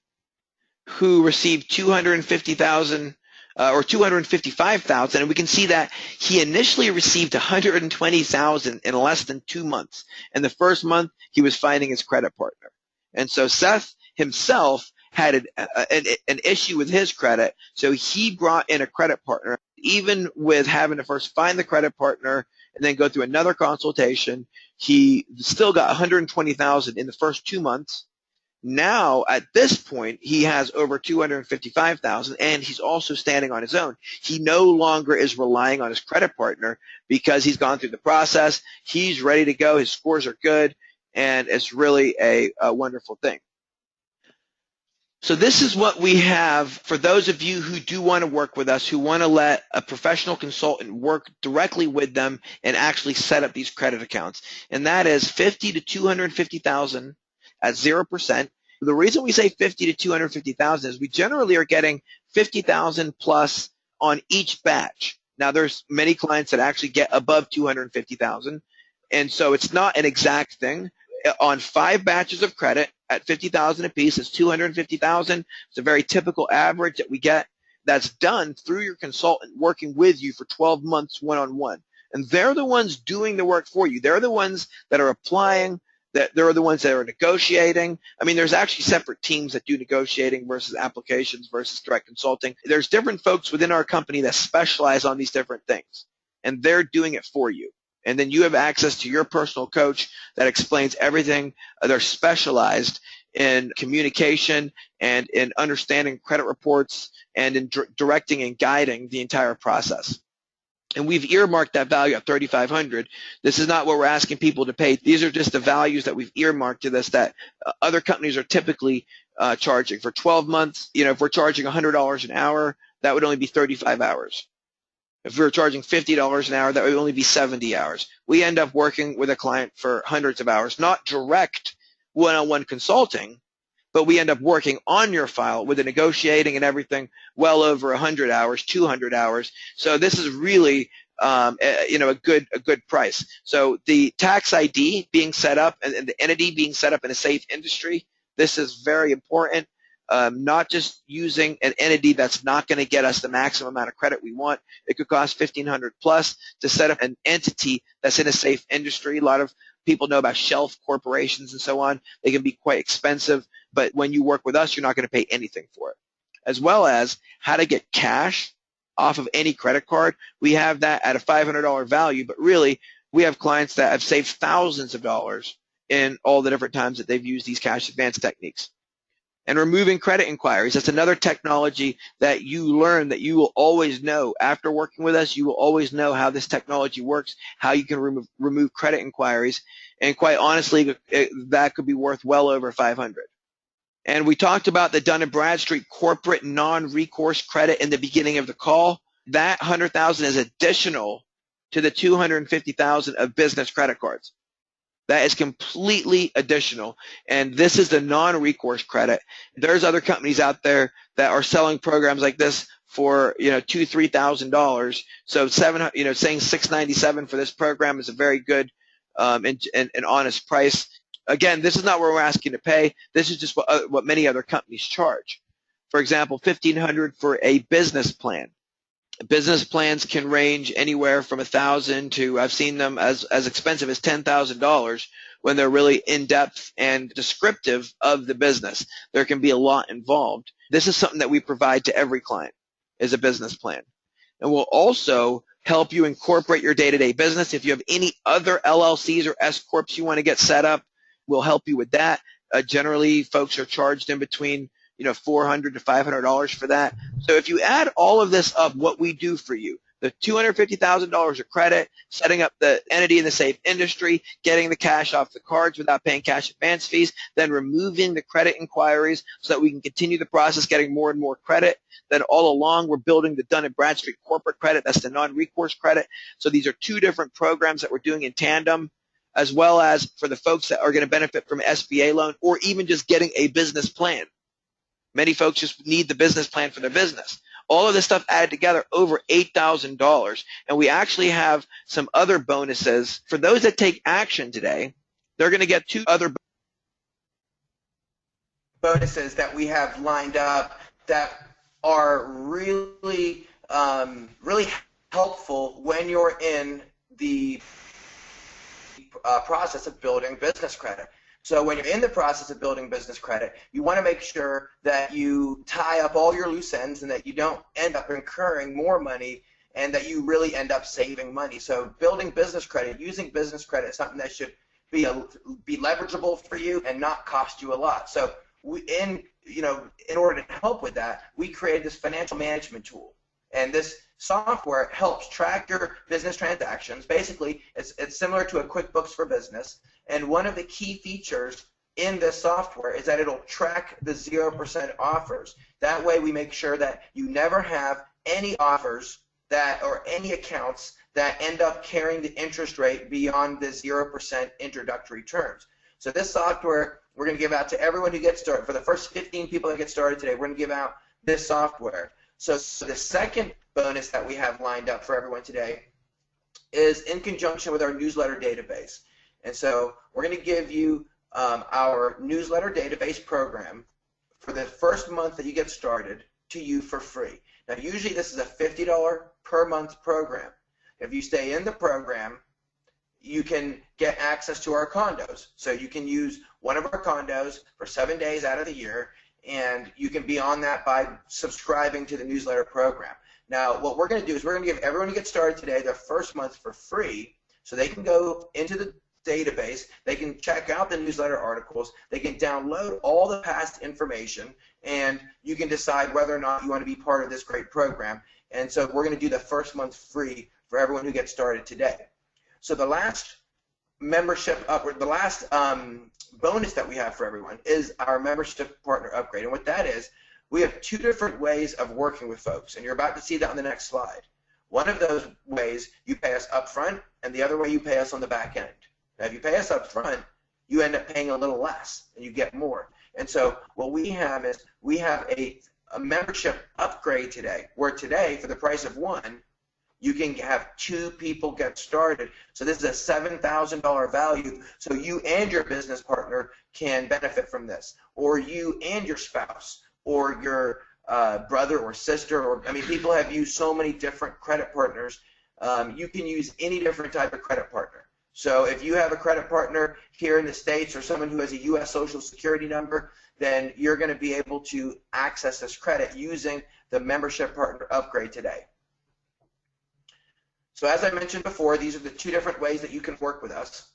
who received $250,000 or $255,000, and we can see that he initially received $120,000 in less than 2 months. And the first month, he was finding his credit partner. And so Seth himself had an issue with his credit, so he brought in a credit partner. Even with having to first find the credit partner and then go through another consultation, he still got $120,000 in the first 2 months. Now, at this point, he has over $255,000, and he's also standing on his own. He no longer is relying on his credit partner because he's gone through the process. He's ready to go. His scores are good, and it's really a wonderful thing. So this is what we have for those of you who do want to work with us, who want to let a professional consultant work directly with them and actually set up these credit accounts. And that is $50,000 to $250,000 at 0%. The reason we say $50,000 to $250,000 is we generally are getting $50,000 plus on each batch. Now, there's many clients that actually get above $250,000, and so it's not an exact thing. On 5 batches of credit at $50,000 apiece, it's $250,000. It's a very typical average that we get. That's done through your consultant working with you for 12 months one-on-one. And they're the ones doing the work for you. They're the ones that are applying, that they're the ones that are negotiating. I mean, there's actually separate teams that do negotiating versus applications versus direct consulting. There's different folks within our company that specialize on these different things, and they're doing it for you. And then you have access to your personal coach that explains everything. They're specialized in communication and in understanding credit reports and in directing and guiding the entire process. And we've earmarked that value at $3,500. This is not what we're asking people to pay. These are just the values that we've earmarked to this that other companies are typically charging. For 12 months, if we're charging $100 an hour, that would only be 35 hours. If we were charging $50 an hour, that would only be 70 hours. We end up working with a client for hundreds of hours, not direct one-on-one consulting, but we end up working on your file with the negotiating and everything well over 100 hours, 200 hours. So this is really a good price. So the tax ID being set up and the entity being set up in a safe industry, this is very important. Not just using an entity that's not going to get us the maximum amount of credit we want. It could cost $1,500 plus to set up an entity that's in a safe industry. A lot of people know about shelf corporations and so on. They can be quite expensive, but when you work with us, you're not going to pay anything for it. As well as how to get cash off of any credit card. We have that at a $500 value, but really we have clients that have saved thousands of dollars in all the different times that they've used these cash advance techniques. And removing credit inquiries, that's another technology that you learn that you will always know. After working with us, you will always know how this technology works, how you can remove credit inquiries. And quite honestly, that could be worth well over $500. And we talked about the Dun & Bradstreet corporate non-recourse credit in the beginning of the call. That $100,000 is additional to the $250,000 of business credit cards. That is completely additional, and this is the non-recourse credit. There's other companies out there that are selling programs like this for $2,000, $3,000. So saying $697 for this program is a very good and honest price. Again, this is not what we're asking to pay. This is just what many other companies charge. For example, $1,500 for a business plan. Business plans can range anywhere from $1,000 to, I've seen them as expensive as $10,000 when they're really in-depth and descriptive of the business. There can be a lot involved. This is something that we provide to every client, is a business plan. And we'll also help you incorporate your day-to-day business. If you have any other LLCs or S-Corps you want to get set up, we'll help you with that. Generally, folks are charged in between $400 to $500 for that. So if you add all of this up, what we do for you, the $250,000 of credit, setting up the entity in the safe industry, getting the cash off the cards without paying cash advance fees, then removing the credit inquiries so that we can continue the process getting more and more credit. Then all along, we're building the Dun & Bradstreet corporate credit. That's the non-recourse credit. So these are 2 different programs that we're doing in tandem, as well as for the folks that are going to benefit from an SBA loan or even just getting a business plan. Many folks just need the business plan for their business. All of this stuff added together, over $8,000. And we actually have some other bonuses. For those that take action today, they're going to get 2 other bonuses that we have lined up that are really, really helpful when you're in the process of building business credit. So when you're in the process of building business credit, you want to make sure that you tie up all your loose ends and that you don't end up incurring more money and that you really end up saving money. So building business credit, using business credit is something that should be leverageable for you and not cost you a lot. So in order to help with that, we created this financial management tool. And this software helps track your business transactions. Basically, it's similar to a QuickBooks for Business. And one of the key features in this software is that it'll track the 0% offers. That way we make sure that you never have any offers or any accounts that end up carrying the interest rate beyond the 0% introductory terms. So this software we're going to give out to everyone who gets started. For the first 15 people that get started today, we're going to give out this software. So the second bonus that we have lined up for everyone today is in conjunction with our newsletter database. And so we're going to give you our newsletter database program for the first month that you get started to you for free. Now, usually this is a $50 per month program. If you stay in the program, you can get access to our condos. So you can use one of our condos for 7 days out of the year, and you can be on that by subscribing to the newsletter program. Now, what we're going to do is we're going to give everyone who gets started today their first month for free, so they can go into the database, they can check out the newsletter articles, they can download all the past information, and you can decide whether or not you want to be part of this great program. And so we're going to do the first month free for everyone who gets started today. So the last membership upward, the last bonus that we have for everyone is our membership partner upgrade. And what that is, we have two different ways of working with folks, and you're about to see that on the next slide. One of those ways, you pay us up front, and the other way, you pay us on the back end. Now, if you pay us up front, you end up paying a little less, and you get more. And so what we have is we have a membership upgrade today, where today, for the price of one, you can have two people get started. So this is a $7,000 value, so you and your business partner can benefit from this, or you and your spouse, or your brother or sister, or I mean, people have used so many different credit partners. You can use any different type of credit partner. So if you have a credit partner here in the States or someone who has a U.S. Social Security number, then you're going to be able to access this credit using the membership partner upgrade today. So as I mentioned before, these are the two different ways that you can work with us.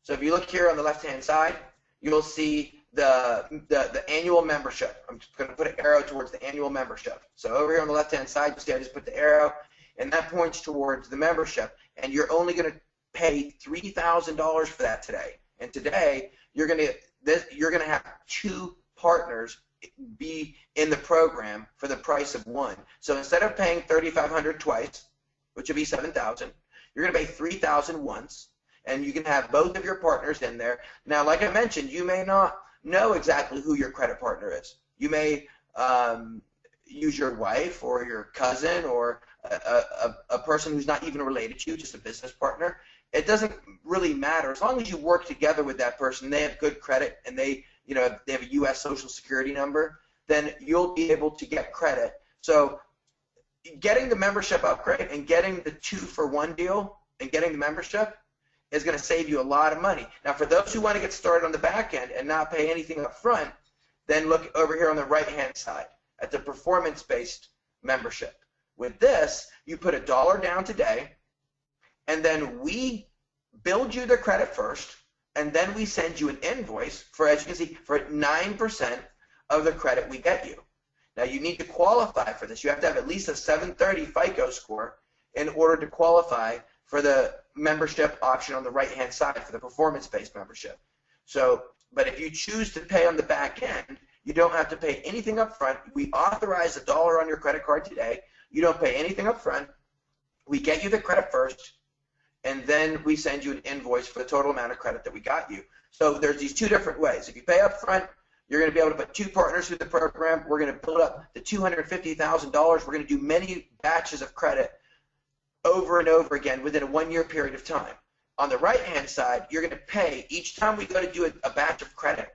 So if you look here on the left-hand side, you'll see the annual membership. I'm just going to put an arrow towards the annual membership. So over here on the left-hand side, you see I just put the arrow, and that points towards the membership. And you're only going to pay $3,000 for that today. And today, you're going to have two partners be in the program for the price of one. So instead of paying $3,500 twice, which would be $7,000, you're going to pay $3,000 once, and you can have both of your partners in there. Now, like I mentioned, you may not know exactly who your credit partner is. You may use your wife or your cousin or a person who's not even related to you, just a business partner. It doesn't really matter. As long as you work together with that person, they have good credit, and they have a U.S. Social Security number, then you'll be able to get credit. So getting the membership upgrade and getting the 2-for-1 deal and getting the membership is going to save you a lot of money. Now, for those who want to get started on the back end and not pay anything up front, then look over here on the right-hand side at the performance-based membership. With this, you put $1 down today, and then we build you the credit first, and then we send you an invoice for, as you can see, for 9% of the credit we get you. Now, you need to qualify for this. You have to have at least a 730 FICO score in order to qualify for the membership option on the right-hand side for the performance-based membership. So, but if you choose to pay on the back end, you don't have to pay anything up front. We authorize $1 on your credit card today. You don't pay anything up front. We get you the credit first, and then we send you an invoice for the total amount of credit that we got you. So there's these two different ways. If you pay up front, you're going to be able to put two partners through the program. We're going to build up the $250,000. We're going to do many batches of credit over and over again within a 1-year period of time. On the right-hand side, you're going to pay each time we go to do a batch of credit,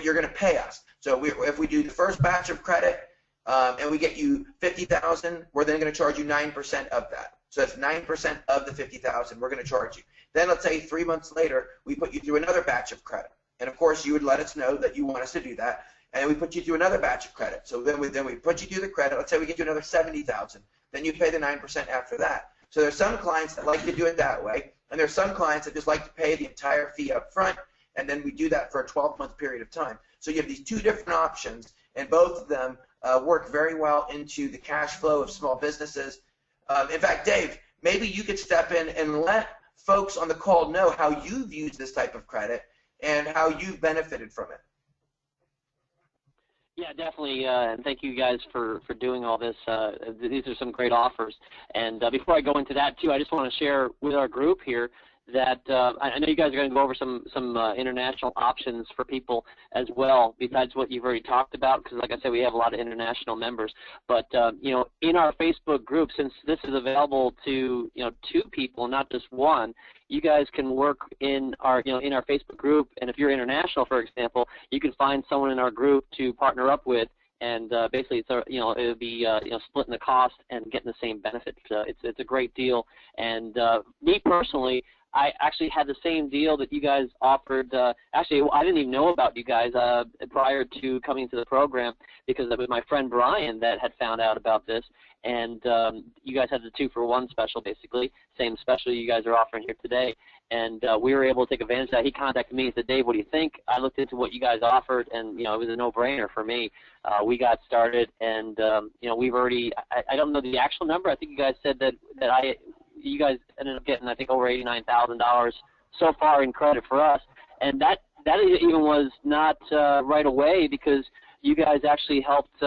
you're going to pay us. So if we do the first batch of credit and we get you $50,000, we're then going to charge you 9% of that. So that's 9% of the $50,000 we're going to charge you. Then let's say 3 months later, we put you through another batch of credit. And of course, you would let us know that you want us to do that, and we put you through another batch of credit. So then we put you through the credit. Let's say we get you another 70,000. Then you pay the 9% after that. So there's some clients that like to do it that way, and there's some clients that just like to pay the entire fee up front, and then we do that for a 12-month period of time. So you have these two different options, and both of them work very well into the cash flow of small businesses. In fact, Dave, maybe you could step in and let folks on the call know how you've used this type of credit and how you've benefited from it. Yeah, definitely, and thank you guys for doing all this. These are some great offers. And before I go into that, too, I just want to share with our group here that I know you guys are going to go over some international options for people as well, besides what you've already talked about, because like I said, we have a lot of international members. But you know, in our Facebook group, since this is available to 2 people, not just one, you guys can work in our in our Facebook group, and if you're international, for example, you can find someone in our group to partner up with. And basically, it's it would be splitting the cost and getting the same benefits. It's a great deal. And me personally, I actually had the same deal that you guys offered. Actually, I didn't even know about you guys prior to coming to the program, because it was my friend Brian that had found out about this. And you guys had the 2-for-1 special, basically, same special you guys are offering here today. And we were able to take advantage of that. He contacted me and said, Dave, what do you think? I looked into what you guys offered, and it was a no-brainer for me. We got started, and we've already, I don't know the actual number. I think you guys said that you guys ended up getting, I think, over $89,000 so far in credit for us. And that even was not right away, because you guys actually helped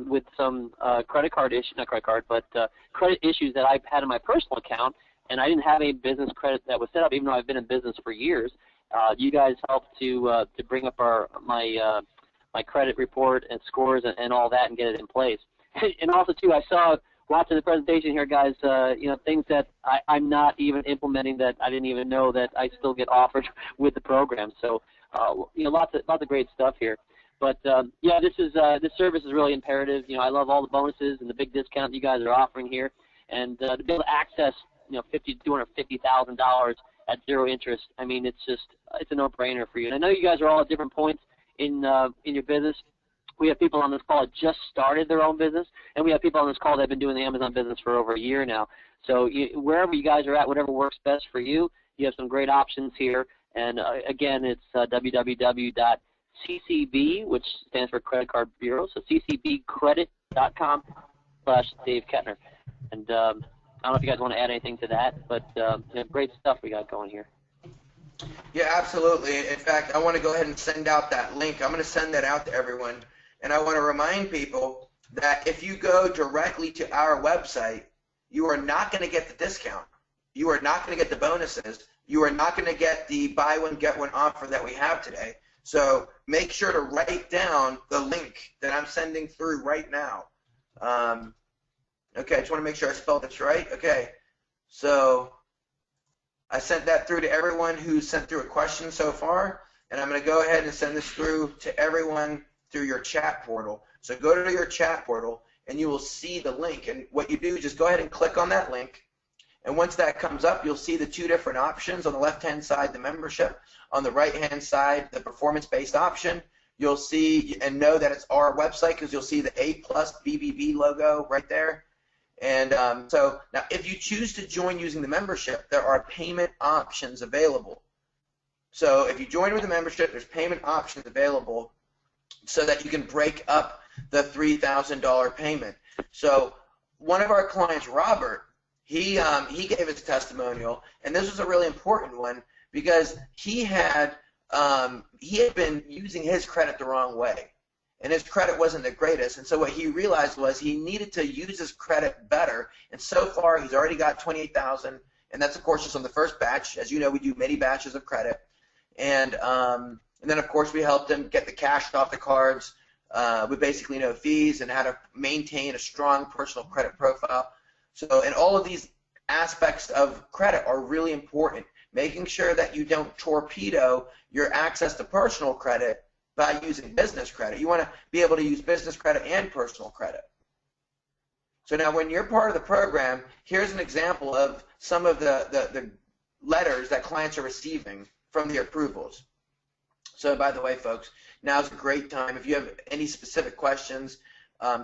with some credit card issues, not credit card, but credit issues that I've had in my personal account, and I didn't have any business credit that was set up, even though I've been in business for years. You guys helped to bring up my credit report and scores and all that and get it in place. And also, too, I saw watching the presentation here, guys, things that I'm not even implementing that I didn't even know that I still get offered with the program. So, lots of great stuff here. But yeah, this service is really imperative. I love all the bonuses and the big discount you guys are offering here, and to be able to access $250,000 at zero interest. I mean, it's a no-brainer for you. And I know you guys are all at different points in your business. We have people on this call that just started their own business, and we have people on this call that have been doing the Amazon business for over a year now. So wherever you guys are at, whatever works best for you, you have some great options here. And again, it's www.ccb, which stands for Credit Card Bureau, so ccbcredit.com/Dave Kettner. And I don't know if you guys want to add anything to that, but great stuff we got going here. Yeah, absolutely. In fact, I want to go ahead and send out that link. I'm going to send that out to everyone. And I want to remind people that if you go directly to our website, you are not going to get the discount. You are not going to get the bonuses. You are not going to get the buy one, get one offer that we have today. So make sure to write down the link that I'm sending through right now. Okay, I just want to make sure I spelled this right. Okay, so I sent that through to everyone who sent through a question so far, and I'm going to go ahead and send this through to everyone through your chat portal. So go to your chat portal, and you will see the link. And what you do is just go ahead and click on that link. And once that comes up, you'll see the 2 different options. On the left-hand side, the membership. On the right-hand side, the performance-based option. You'll see and know that it's our website, because you'll see the A+ BBB logo right there. And so now, if you choose to join using the membership, there are payment options available. So if you join with the membership, there's payment options available so that you can break up the $3,000 payment. So one of our clients, Robert, he gave his testimonial, and this was a really important one, because he had been using his credit the wrong way, and his credit wasn't the greatest. And so what he realized was he needed to use his credit better. And so far, he's already got $28,000, and that's of course just on the first batch. As you know, we do many batches of credit, and then of course we helped him get the cash off the cards with basically no fees, and how to maintain a strong personal credit profile. So, and all of these aspects of credit are really important. Making sure that you don't torpedo your access to personal credit by using business credit. You want to be able to use business credit and personal credit. So now when you're part of the program, here's an example of some of the letters that clients are receiving from the approvals. So by the way, folks, now's a great time. If you have any specific questions,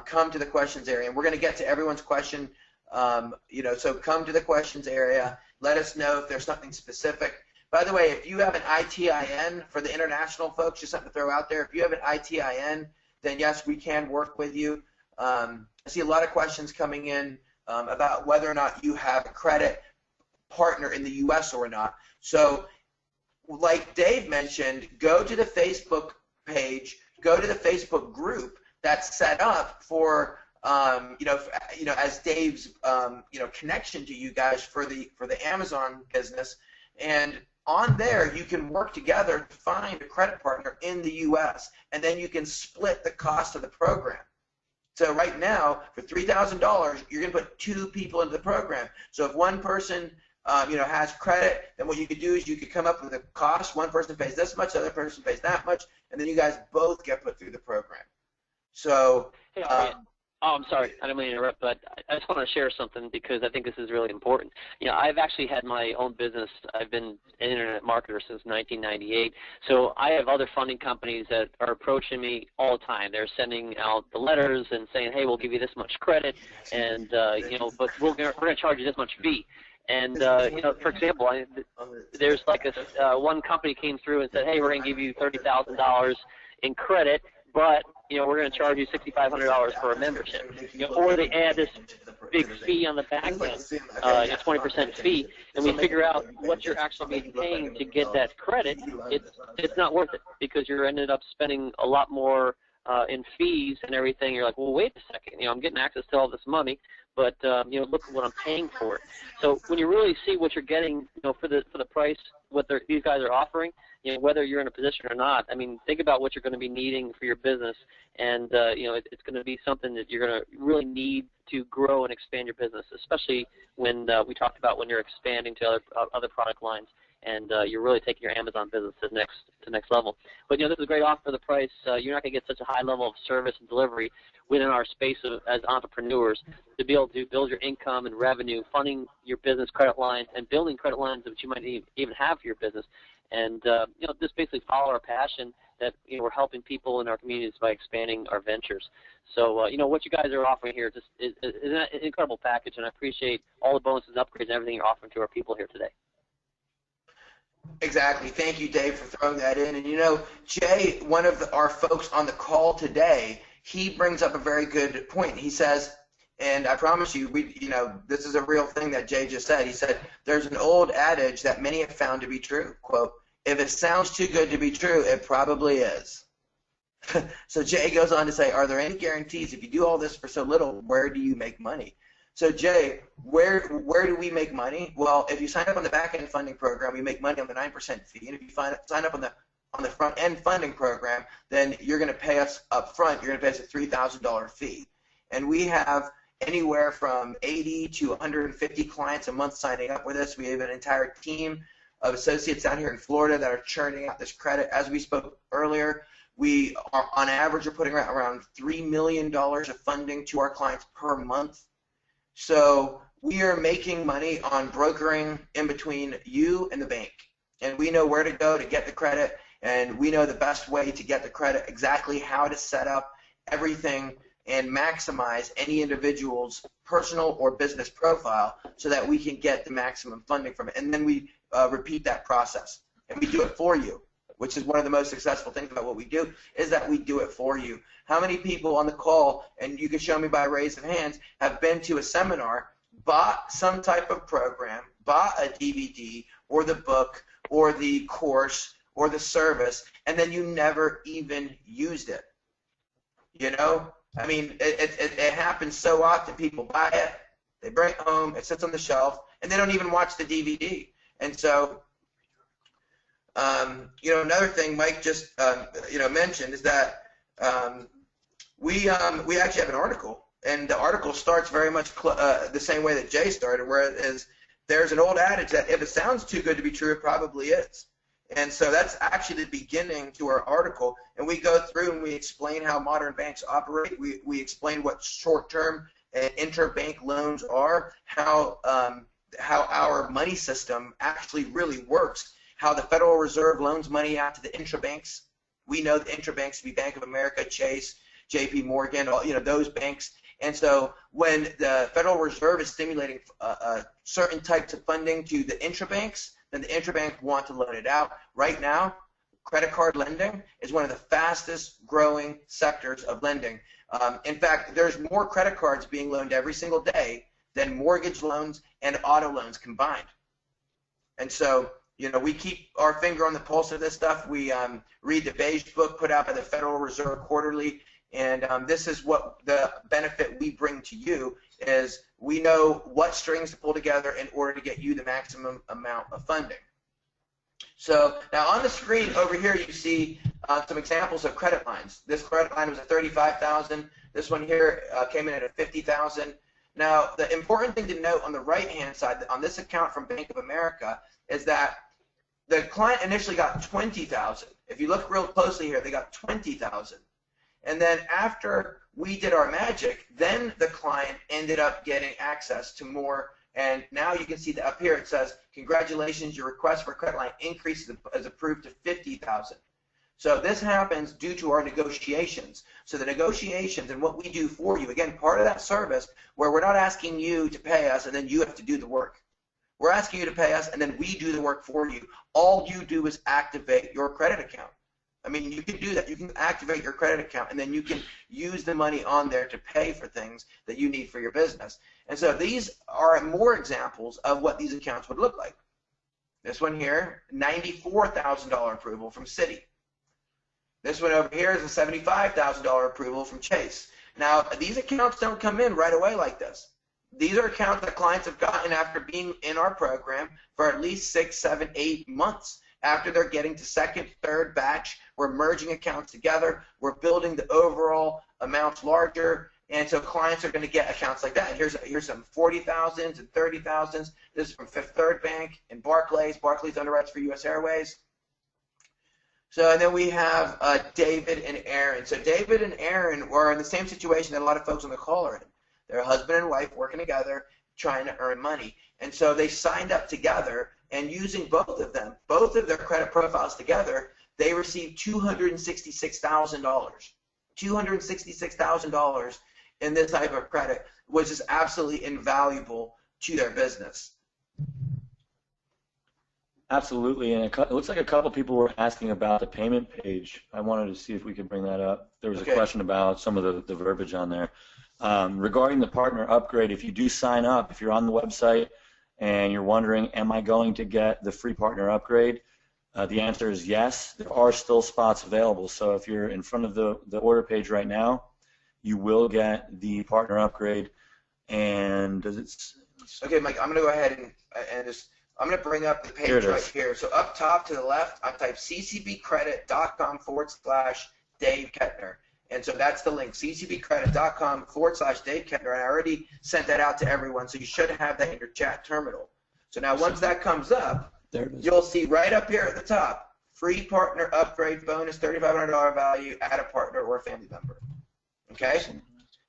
come to the questions area, and we're going to get to everyone's question. So come to the questions area. Let us know if there's something specific. By the way, if you have an ITIN, for the international folks, just something to throw out there, if you have an ITIN, then yes, we can work with you. I see a lot of questions coming in about whether or not you have a credit partner in the U.S. or not. So like Dave mentioned, go to the Facebook page, go to the Facebook group that's set up for as Dave's connection to you guys for the Amazon business, and on there you can work together to find a credit partner in the U.S. and then you can split the cost of the program. So right now, for $3,000, you're going to put 2 people into the program. So if one person has credit, then what you could do is you could come up with a cost. One person pays this much, the other person pays that much, and then you guys both get put through the program. So, hey, I'm sorry, I didn't mean to interrupt, but I just want to share something because I think this is really important. I've actually had my own business. I've been an internet marketer since 1998. So I have other funding companies that are approaching me all the time. They're sending out the letters and saying, hey, we'll give you this much credit, and but we're going to charge you this much fee. And for example, there's like one company came through and said, hey, we're going to give you $30,000 in credit, but we're going to charge you $6,500 for a membership. Or they add this big fee on the back end, a 20% fee, and we figure out what you're actually paying to get that credit. It's not worth it because you're ended up spending a lot more in fees and everything. You're like, well, wait a second. I'm getting access to all this money, but look at what I'm paying for it. So when you really see what you're getting, for the price, what these guys are offering, whether you're in a position or not, I mean, think about what you're going to be needing for your business, and it's going to be something that you're going to really need to grow and expand your business, especially when we talked about when you're expanding to other product lines, and you're really taking your Amazon business to the next level. But this is a great offer for the price. You're not going to get such a high level of service and delivery within our space as entrepreneurs to be able to build your income and revenue, funding your business credit lines, and building credit lines that you might even have for your business. And just basically follow our passion that we're helping people in our communities by expanding our ventures. So what you guys are offering here is an incredible package, and I appreciate all the bonuses, upgrades, and everything you're offering to our people here today. Exactly. Thank you, Dave, for throwing that in. And Jay, one of our folks on the call today, he brings up a very good point. He says, and I promise you, this is a real thing that Jay just said. He said, there's an old adage that many have found to be true. Quote, if it sounds too good to be true, it probably is. So Jay goes on to say, are there any guarantees? If you do all this for so little, where do you make money? So Jay, where do we make money? Well, if you sign up on the back-end funding program, we make money on the 9% fee. And if you sign up on the front-end funding program, then you're going to pay us up front. You're going to pay us a $3,000 fee. And we have anywhere from 80 to 150 clients a month signing up with us. We have an entire team of associates out here in Florida that are churning out this credit. As we spoke earlier, we are on average are putting around $3 million of funding to our clients per month. So we are making money on brokering in between you and the bank. And we know where to go to get the credit, and we know the best way to get the credit, exactly how to set up everything and maximize any individual's personal or business profile so that we can get the maximum funding from it. And then we repeat that process. And we do it for you, which is one of the most successful things about what we do, is that we do it for you. How many people on the call, and you can show me by raise of hands, have been to a seminar, bought some type of program, bought a DVD or the book or the course or the service, and then you never even used it? I mean, it happens so often. People buy it, they bring it home, it sits on the shelf, and they don't even watch the DVD. And so, another thing Mike just, mentioned is that we actually have an article, and the article starts very much the same way that Jay started, where it is, there's an old adage that if it sounds too good to be true, it probably is. And so that's actually the beginning to our article, and we go through and we explain how modern banks operate. We explain what short-term and interbank loans are, how our money system actually really works, how the Federal Reserve loans money out to the intrabanks. We know the intrabanks to be Bank of America, Chase, J.P. Morgan, those banks. And so when the Federal Reserve is stimulating certain types of funding to the intrabanks, then the intrabanks want to loan it out. Right now, credit card lending is one of the fastest growing sectors of lending. In fact, there's more credit cards being loaned every single day than mortgage loans and auto loans combined. And so, we keep our finger on the pulse of this stuff. We read the Beige Book put out by the Federal Reserve quarterly, and this is what the benefit we bring to you is we know what strings to pull together in order to get you the maximum amount of funding. So now on the screen over here you see some examples of credit lines. This credit line was at $35,000. This one here came in at $50,000. Now the important thing to note on the right-hand side on this account from Bank of America is that the client initially got $20,000. If you look real closely here, they got $20,000. And then after we did our magic, then the client ended up getting access to more. And now you can see that up here it says, congratulations, your request for credit line increases as approved to $50,000. So this happens due to our negotiations. So the negotiations and what we do for you, again, part of that service where we're not asking you to pay us and then you have to do the work. We're asking you to pay us and then we do the work for you. All you do is activate your credit account. I mean, you can do that. You can activate your credit account, and then you can use the money on there to pay for things that you need for your business. And so these are more examples of what these accounts would look like. This one here, $94,000 approval from Citi. This one over here is a $75,000 approval from Chase. Now, these accounts don't come in right away like this. These are accounts that clients have gotten after being in our program for at least 6, 7, 8 months. After they're getting to second, third batch, we're merging accounts together. We're building the overall amounts larger, and so clients are going to get accounts like that. Here's some 40,000s and 30,000s. This is from Fifth Third Bank and Barclays. Barclays underwrites for U.S. Airways. So and then we have David and Aaron. So David and Aaron were in the same situation that a lot of folks on the call are in. They're a husband and wife working together, trying to earn money, and so they signed up together. And using both of them, both of their credit profiles together, they received $266,000. $266,000 in this type of credit, which is absolutely invaluable to their business. Absolutely, and it looks like a couple people were asking about the payment page. I wanted to see if we could bring that up. There was a question about some of the verbiage on there. Regarding the partner upgrade, if you do sign up, if you're on the website, and you're wondering, am I going to get the free partner upgrade? The answer is yes. There are still spots available. So if you're in front of the order page right now, you will get the partner upgrade. And does it? Okay, Mike, I'm going to go ahead and just, I'm going to bring up the page right here. So up top to the left, I type ccbcredit.com/Dave Kettner. And so that's the link, ccbcredit.com/Dave Kettner. And I already sent that out to everyone, so you should have that in your chat terminal. So now once that comes up, you'll see right up here at the top, free partner upgrade bonus, $3,500 value, add a partner or a family member. Okay?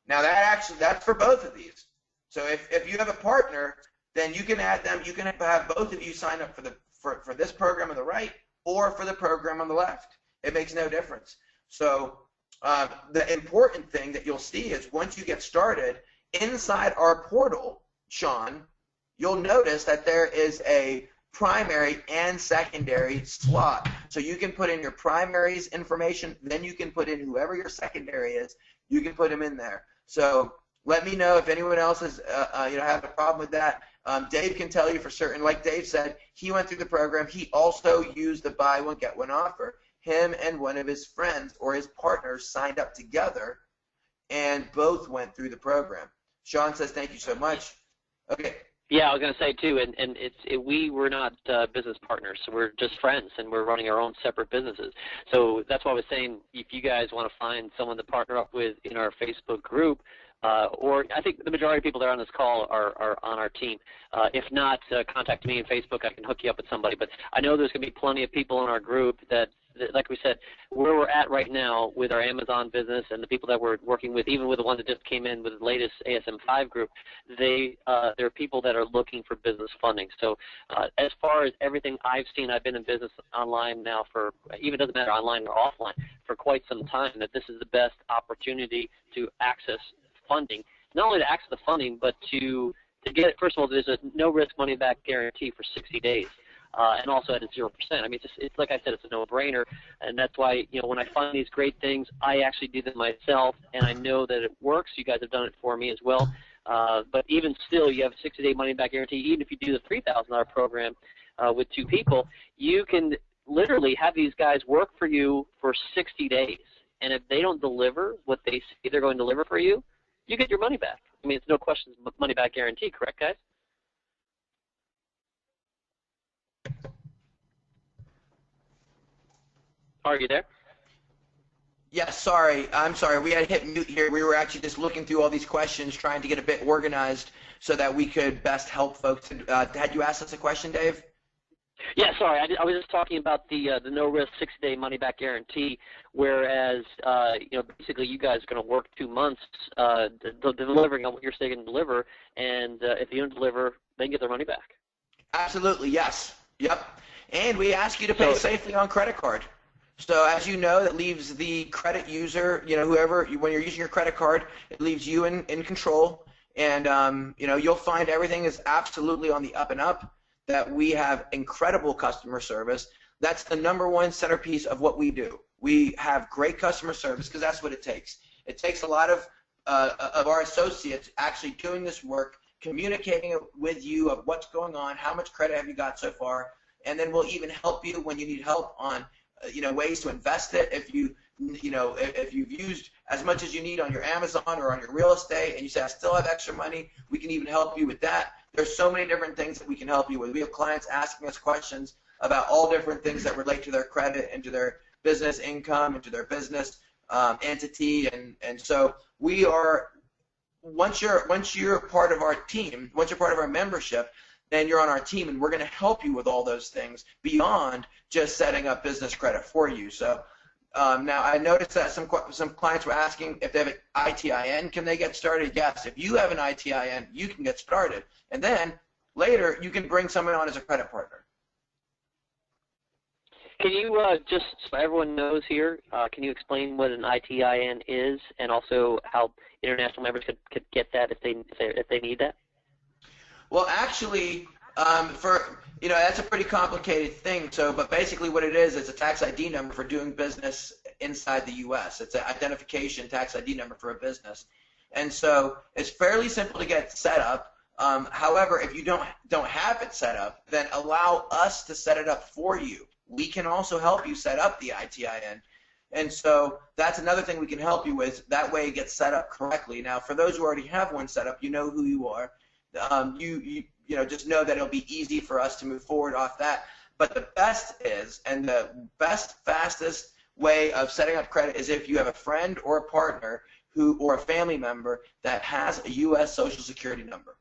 Now that's for both of these. So if you have a partner, then you can add them. You can have both of you sign up for this program on the right or for the program on the left. It makes no difference. So the important thing that you'll see is once you get started, inside our portal, Sean, you'll notice that there is a primary and secondary slot. So you can put in your primary's information, then you can put in whoever your secondary is, you can put them in there. So let me know if anyone else has have a problem with that. Dave can tell you for certain. Like Dave said, he went through the program. He also used the buy one, get one offer. Him and one of his friends or his partners signed up together and both went through the program. Sean says thank you so much. Okay. Yeah, I was going to say too, and we were not business partners, so we're just friends, and we're running our own separate businesses. So that's why I was saying, if you guys want to find someone to partner up with in our Facebook group, or I think the majority of people that are on this call are on our team. If not, contact me on Facebook. I can hook you up with somebody. But I know there's going to be plenty of people in our group that like we said, where we're at right now with our Amazon business and the people that we're working with, even with the ones that just came in with the latest ASM5 group, they're people that are looking for business funding. So as far as everything I've seen, I've been in business online now for, even doesn't matter online or offline, for quite some time, that this is the best opportunity to access funding. Not only to access the funding, but to get it. First of all, there's a no-risk money-back guarantee for 60 days. And also at a 0%. I mean, it's like I said, it's a no-brainer, and that's why, you know, when I find these great things, I actually do them myself, and I know that it works. You guys have done it for me as well. But even still, you have a 60-day money-back guarantee. Even if you do the $3,000 program with 2 people, you can literally have these guys work for you for 60 days. And if they don't deliver what they say they're going to deliver for you, you get your money back. I mean, it's no questions money-back guarantee, correct, guys? Are you there? Yes, sorry. I'm sorry. We had hit mute here. We were actually just looking through all these questions, trying to get a bit organized so that we could best help folks. Had you asked us a question, Dave? Yeah, sorry. I was just talking about the no-risk 60-day money-back guarantee, whereas you know, basically you guys are going to work 2 months delivering on what you're saying to deliver, and if you don't deliver, they can get their money back. Absolutely, yes. Yep. And we ask you to pay safely on credit card. So as you know, that leaves the credit user, you know, whoever, when you're using your credit card, it leaves you in control. And, you know, you'll find everything is absolutely on the up and up, that we have incredible customer service. That's the #1 centerpiece of what we do. We have great customer service because that's what it takes. It takes a lot of our associates actually doing this work, communicating with you of what's going on, how much credit have you got so far, and then we'll even help you when you need help on you know, ways to invest it. If if you've used as much as you need on your Amazon or on your real estate and you say, I still have extra money, we can even help you with that. There's so many different things that we can help you with. We have clients asking us questions about all different things that relate to their credit and to their business income and to their business entity. And so we are, once you're part of our team, once you're part of our membership, then you're on our team, and we're going to help you with all those things beyond just setting up business credit for you. So now I noticed that some clients were asking if they have an ITIN, can they get started? Yes, if you have an ITIN, you can get started. And then later you can bring someone on as a credit partner. Can you just, so everyone knows here, can you explain what an ITIN is, and also how international members could get that if they need that? Well, actually, that's a pretty complicated thing. So, but basically, what it is, it's a tax ID number for doing business inside the U.S. It's an identification tax ID number for a business, and so it's fairly simple to get set up. However, if you don't have it set up, then allow us to set it up for you. We can also help you set up the ITIN. And so that's another thing we can help you with. That way it gets set up correctly. Now, for those who already have one set up, you know who you are. Just know that it'll be easy for us to move forward off that. But the best is, and the best, fastest way of setting up credit is if you have a friend or a partner or a family member that has a U.S. Social Security number.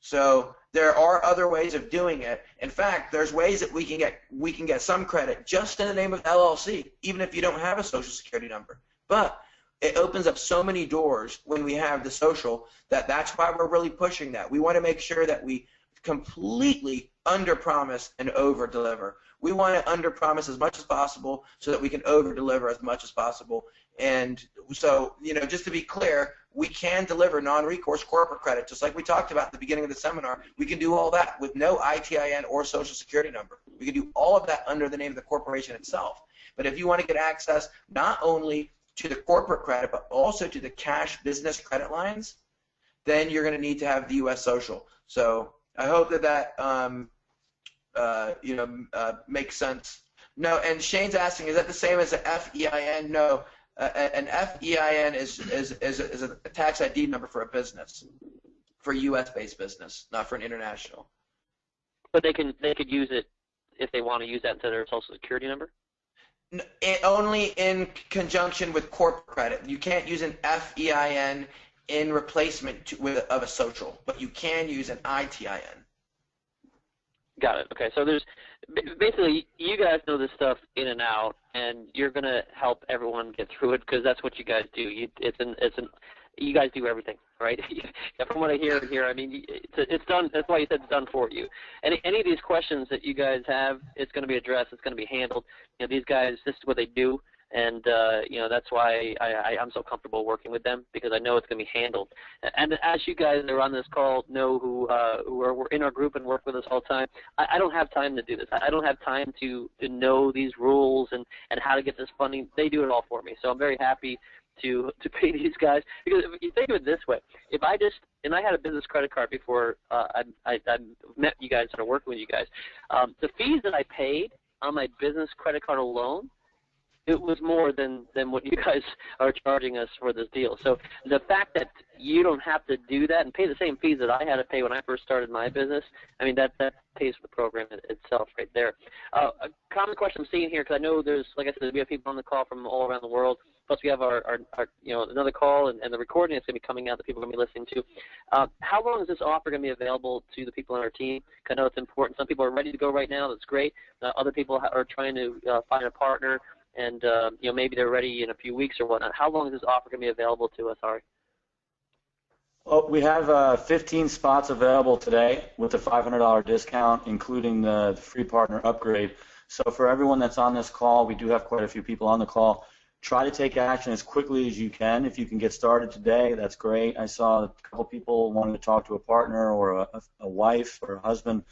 So there are other ways of doing it. In fact, there's ways that we can get some credit just in the name of LLC, even if you don't have a Social Security number. But it opens up so many doors when we have the social that's why we're really pushing that. We want to make sure that we completely under-promise and over-deliver. We want to under-promise as much as possible so that we can over-deliver as much as possible. And so, just to be clear, we can deliver non-recourse corporate credit, just like we talked about at the beginning of the seminar. We can do all that with no ITIN or Social Security number. We can do all of that under the name of the corporation itself. But if you want to get access not only to the corporate credit, but also to the cash business credit lines, then you're going to need to have the U.S. Social. So I hope that makes sense. No, and Shane's asking, is that the same as an FEIN? No, an FEIN is a tax ID number for a business, for a U.S.-based business, not for an international. But they could use it if they want to use that instead of their Social Security number? Only in conjunction with corporate credit. You can't use an FEIN in replacement of a social, but you can use an ITIN. Got it. Okay, so there's basically you guys know this stuff in and out, and you're going to help everyone get through it because that's what you guys do. You guys do everything, right? From what I hear here, I mean, it's done. That's why you said it's done for you. Any of these questions that you guys have, it's going to be addressed. It's going to be handled. You know, these guys, this is what they do. And, you know, that's why I'm so comfortable working with them because I know it's going to be handled. And as you guys that are on this call know who are in our group and work with us all the time, I don't have time to do this. I don't have time to know these rules and how to get this funding. They do it all for me. So I'm very happy to pay these guys because if you think of it this way, if I had a business credit card before I met you guys and I worked with you guys, the fees that I paid on my business credit card alone, it was more than what you guys are charging us for this deal. So the fact that you don't have to do that and pay the same fees that I had to pay when I first started my business, I mean, that pays for the program itself right there. A common question I'm seeing here, because I know there's, like I said, we have people on the call from all around the world, plus we have our you know, another call and the recording that's going to be coming out that people are going to be listening to. How long is this offer going to be available to the people on our team? I know it's important. Some people are ready to go right now. That's great. Other people are trying to find a partner. And, you know, maybe they're ready in a few weeks or whatnot. How long is this offer going to be available to us, Ari? Well, we have 15 spots available today with a $500 discount, including the free partner upgrade. So for everyone that's on this call, we do have quite a few people on the call. Try to take action as quickly as you can. If you can get started today, that's great. I saw a couple people wanting to talk to a partner or a wife or a husband.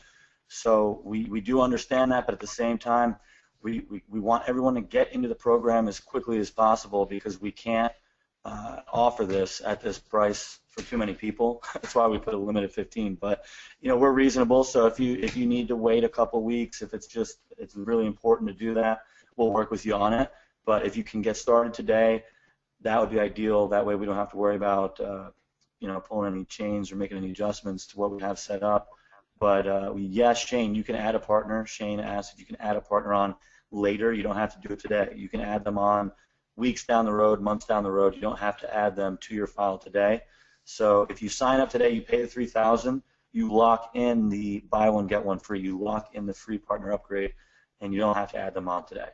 So we do understand that, but at the same time, we want everyone to get into the program as quickly as possible because we can't offer this at this price for too many people. That's why we put a limit of 15. But you know, we're reasonable. So if you need to wait a couple weeks, if it's really important to do that, we'll work with you on it. But if you can get started today, that would be ideal. That way we don't have to worry about you know, pulling any chains or making any adjustments to what we have set up. But yes, Shane, you can add a partner. Shane asked if you can add a partner on later. You don't have to do it today. You can add them on weeks down the road, months down the road. You don't have to add them to your file today. So if you sign up today, you pay the $3,000, you lock in the buy one get one free. You lock in the free partner upgrade, and you don't have to add them on today.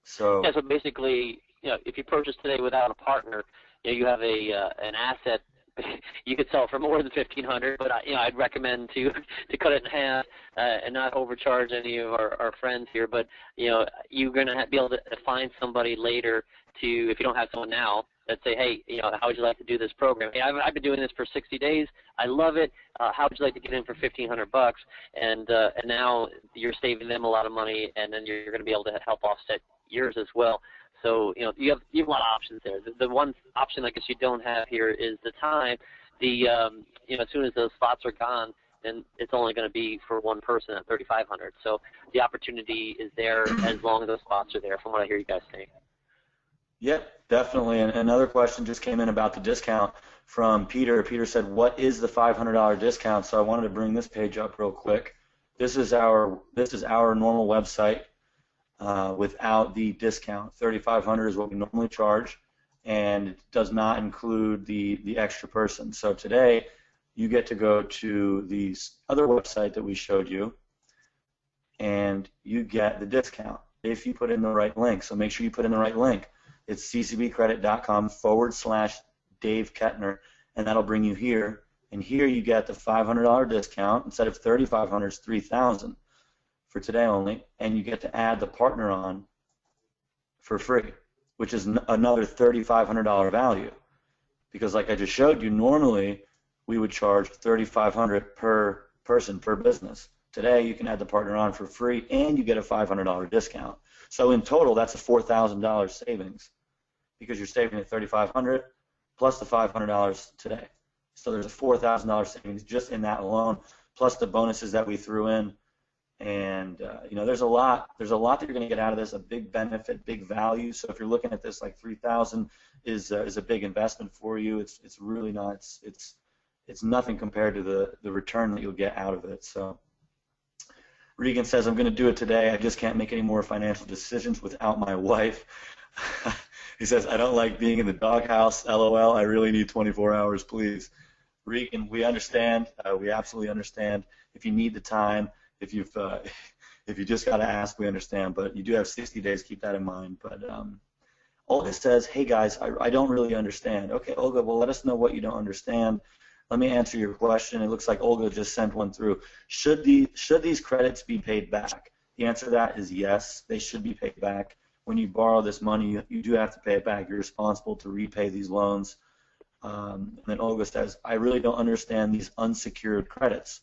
So yeah. So basically, you know, if you purchase today without a partner, you know, you have an asset. You could sell for more than $1,500, but you know, I'd recommend to cut it in half and not overcharge any of our friends here. But you know, you're going to be able to find somebody later to, if you don't have someone now, that say, hey, you know, how would you like to do this program? Hey, I've been doing this for 60 days. I love it. How would you like to get in for $1,500? And now you're saving them a lot of money, and then you're going to be able to help offset yours as well. So, you know, you have a lot of options there. The one option I guess you don't have here is the time. You know, as soon as those spots are gone, then it's only going to be for one person at $3,500. So the opportunity is there as long as those spots are there, from what I hear you guys saying. Yep, definitely. And another question just came in about the discount from Peter. Peter said, what is the $500 discount? So I wanted to bring this page up real quick. This is our normal website without the discount. $3,500 is what we normally charge, and it does not include the extra person. So today you get to go to the other website that we showed you, and you get the discount if you put in the right link. So make sure you put in the right link. It's ccbcredit.com/Dave Kettner, and that'll bring you here. And here you get the $500 discount. Instead of $3,500, it's $3,000 for today only, and you get to add the partner on for free, which is another $3,500 value. Because like I just showed you, normally we would charge $3,500 per person per business. Today you can add the partner on for free, and you get a $500 discount. So in total, that's a $4,000 savings, because you're saving at $3,500 plus the $500 today. So there's a $4,000 savings just in that alone, plus the bonuses that we threw in. And you know, there's a lot that you're going to get out of this. A big benefit, big value. So if you're looking at this, like $3,000 is a big investment for you. It's really not. It's nothing compared to the return that you'll get out of it. So Regan says, I'm going to do it today. I just can't make any more financial decisions without my wife. He says, I don't like being in the doghouse. LOL. I really need 24 hours, please. Regan, we understand. We absolutely understand. If you need the time, if you've if you just got to ask, we understand, but you do have 60 days. Keep that in mind. But Olga says, hey guys, I don't really understand. Okay, Olga, well, let us know what you don't understand. Let me answer your question. It looks like Olga just sent one through. Should these credits be paid back? The answer to that is yes, they should be paid back. When you borrow this money, you do have to pay it back. You're responsible to repay these loans. And then Olga says, I really don't understand these unsecured credits.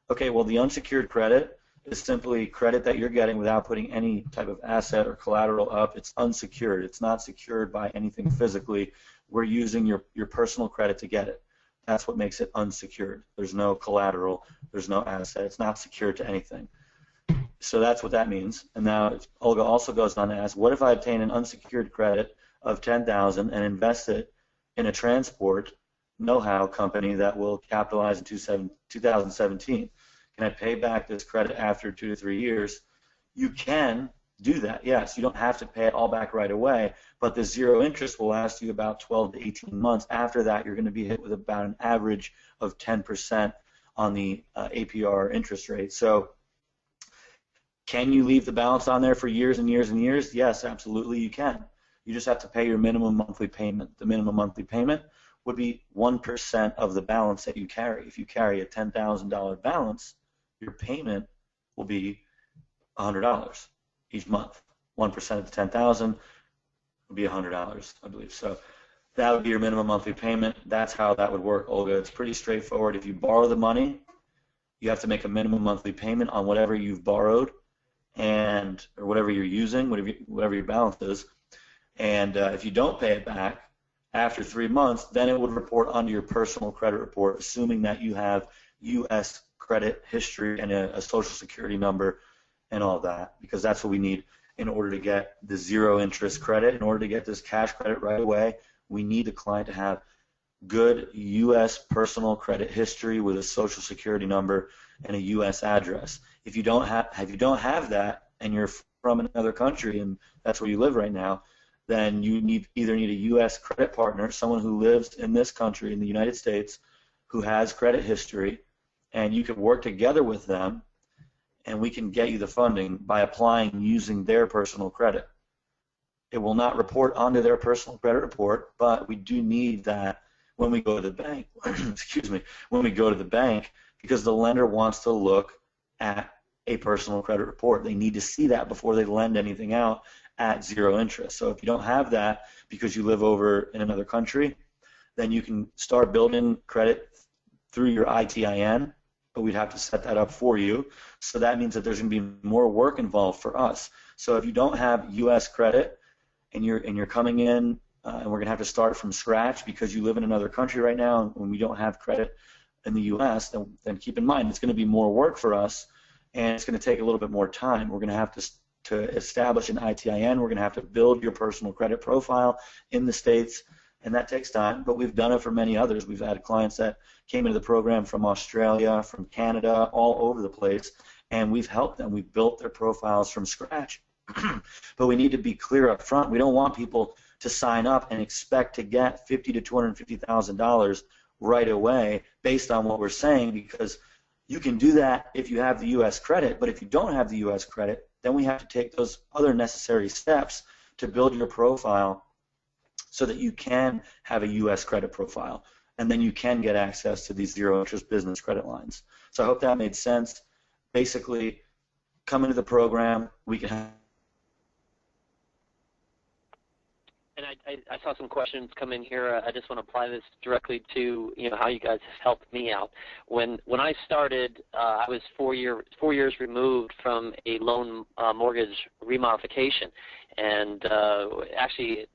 Okay, well, the unsecured credit is simply credit that you're getting without putting any type of asset or collateral up. It's unsecured. It's not secured by anything physically. We're using your personal credit to get it. That's what makes it unsecured. There's no collateral. There's no asset. It's not secured to anything. So that's what that means. And now Olga also goes on to ask, what if I obtain an unsecured credit of $10,000 and invest it in a transport know-how company that will capitalize in 2017? Can I pay back this credit after 2 to 3 years? You can do that, yes. You don't have to pay it all back right away, but the zero interest will last you about 12 to 18 months. After that, you're going to be hit with about an average of 10% on the APR interest rate. So can you leave the balance on there for years and years and years? Yes, absolutely you can. You just have to pay your minimum monthly payment. The minimum monthly payment would be 1% of the balance that you carry. If you carry a $10,000 balance, your payment will be $100 each month. 1% of the $10,000 would be $100, I believe. So that would be your minimum monthly payment. That's how that would work, Olga. It's pretty straightforward. If you borrow the money, you have to make a minimum monthly payment on whatever you've borrowed or whatever you're using, whatever your balance is. And if you don't pay it back after 3 months, then it would report onto your personal credit report, assuming that you have U.S. credit history and a social security number and all that, because that's what we need in order to get the zero interest credit. In order to get this cash credit right away, we need the client to have good U.S. personal credit history with a social security number and a U.S. address. If you don't have that, and you're from another country and that's where you live right now, then you either need a U.S. credit partner, someone who lives in this country, in the United States, who has credit history, and you can work together with them, and we can get you the funding by applying using their personal credit. It will not report onto their personal credit report, but we do need that when we go to the bank. Excuse me, when we go to the bank, because the lender wants to look at a personal credit report. They need to see that before they lend anything out at zero interest. So if you don't have that because you live over in another country, then you can start building credit through your ITIN, but we'd have to set that up for you. So that means that there's going to be more work involved for us. So if you don't have U.S. credit and you're coming in and we're going to have to start from scratch because you live in another country right now and we don't have credit in the U.S., then keep in mind it's going to be more work for us and it's going to take a little bit more time. We're going to have to establish an ITIN. We're going to have to build your personal credit profile in the States, and that takes time, but we've done it for many others. We've had clients that came into the program from Australia, from Canada, all over the place, and we've helped them. We've built their profiles from scratch. But we need to be clear up front. We don't want people to sign up and expect to get $50,000 to $250,000 right away based on what we're saying, because you can do that if you have the U.S. credit, but if you don't have the U.S. credit, then we have to take those other necessary steps to build your profile so that you can have a U.S. credit profile, and then you can get access to these zero-interest business credit lines. So I hope that made sense. Basically, come into the program, we can have. And I saw some questions come in here. I just want to apply this directly to how you guys have helped me out. When I started, I was 4 years removed from a loan mortgage remodification, and actually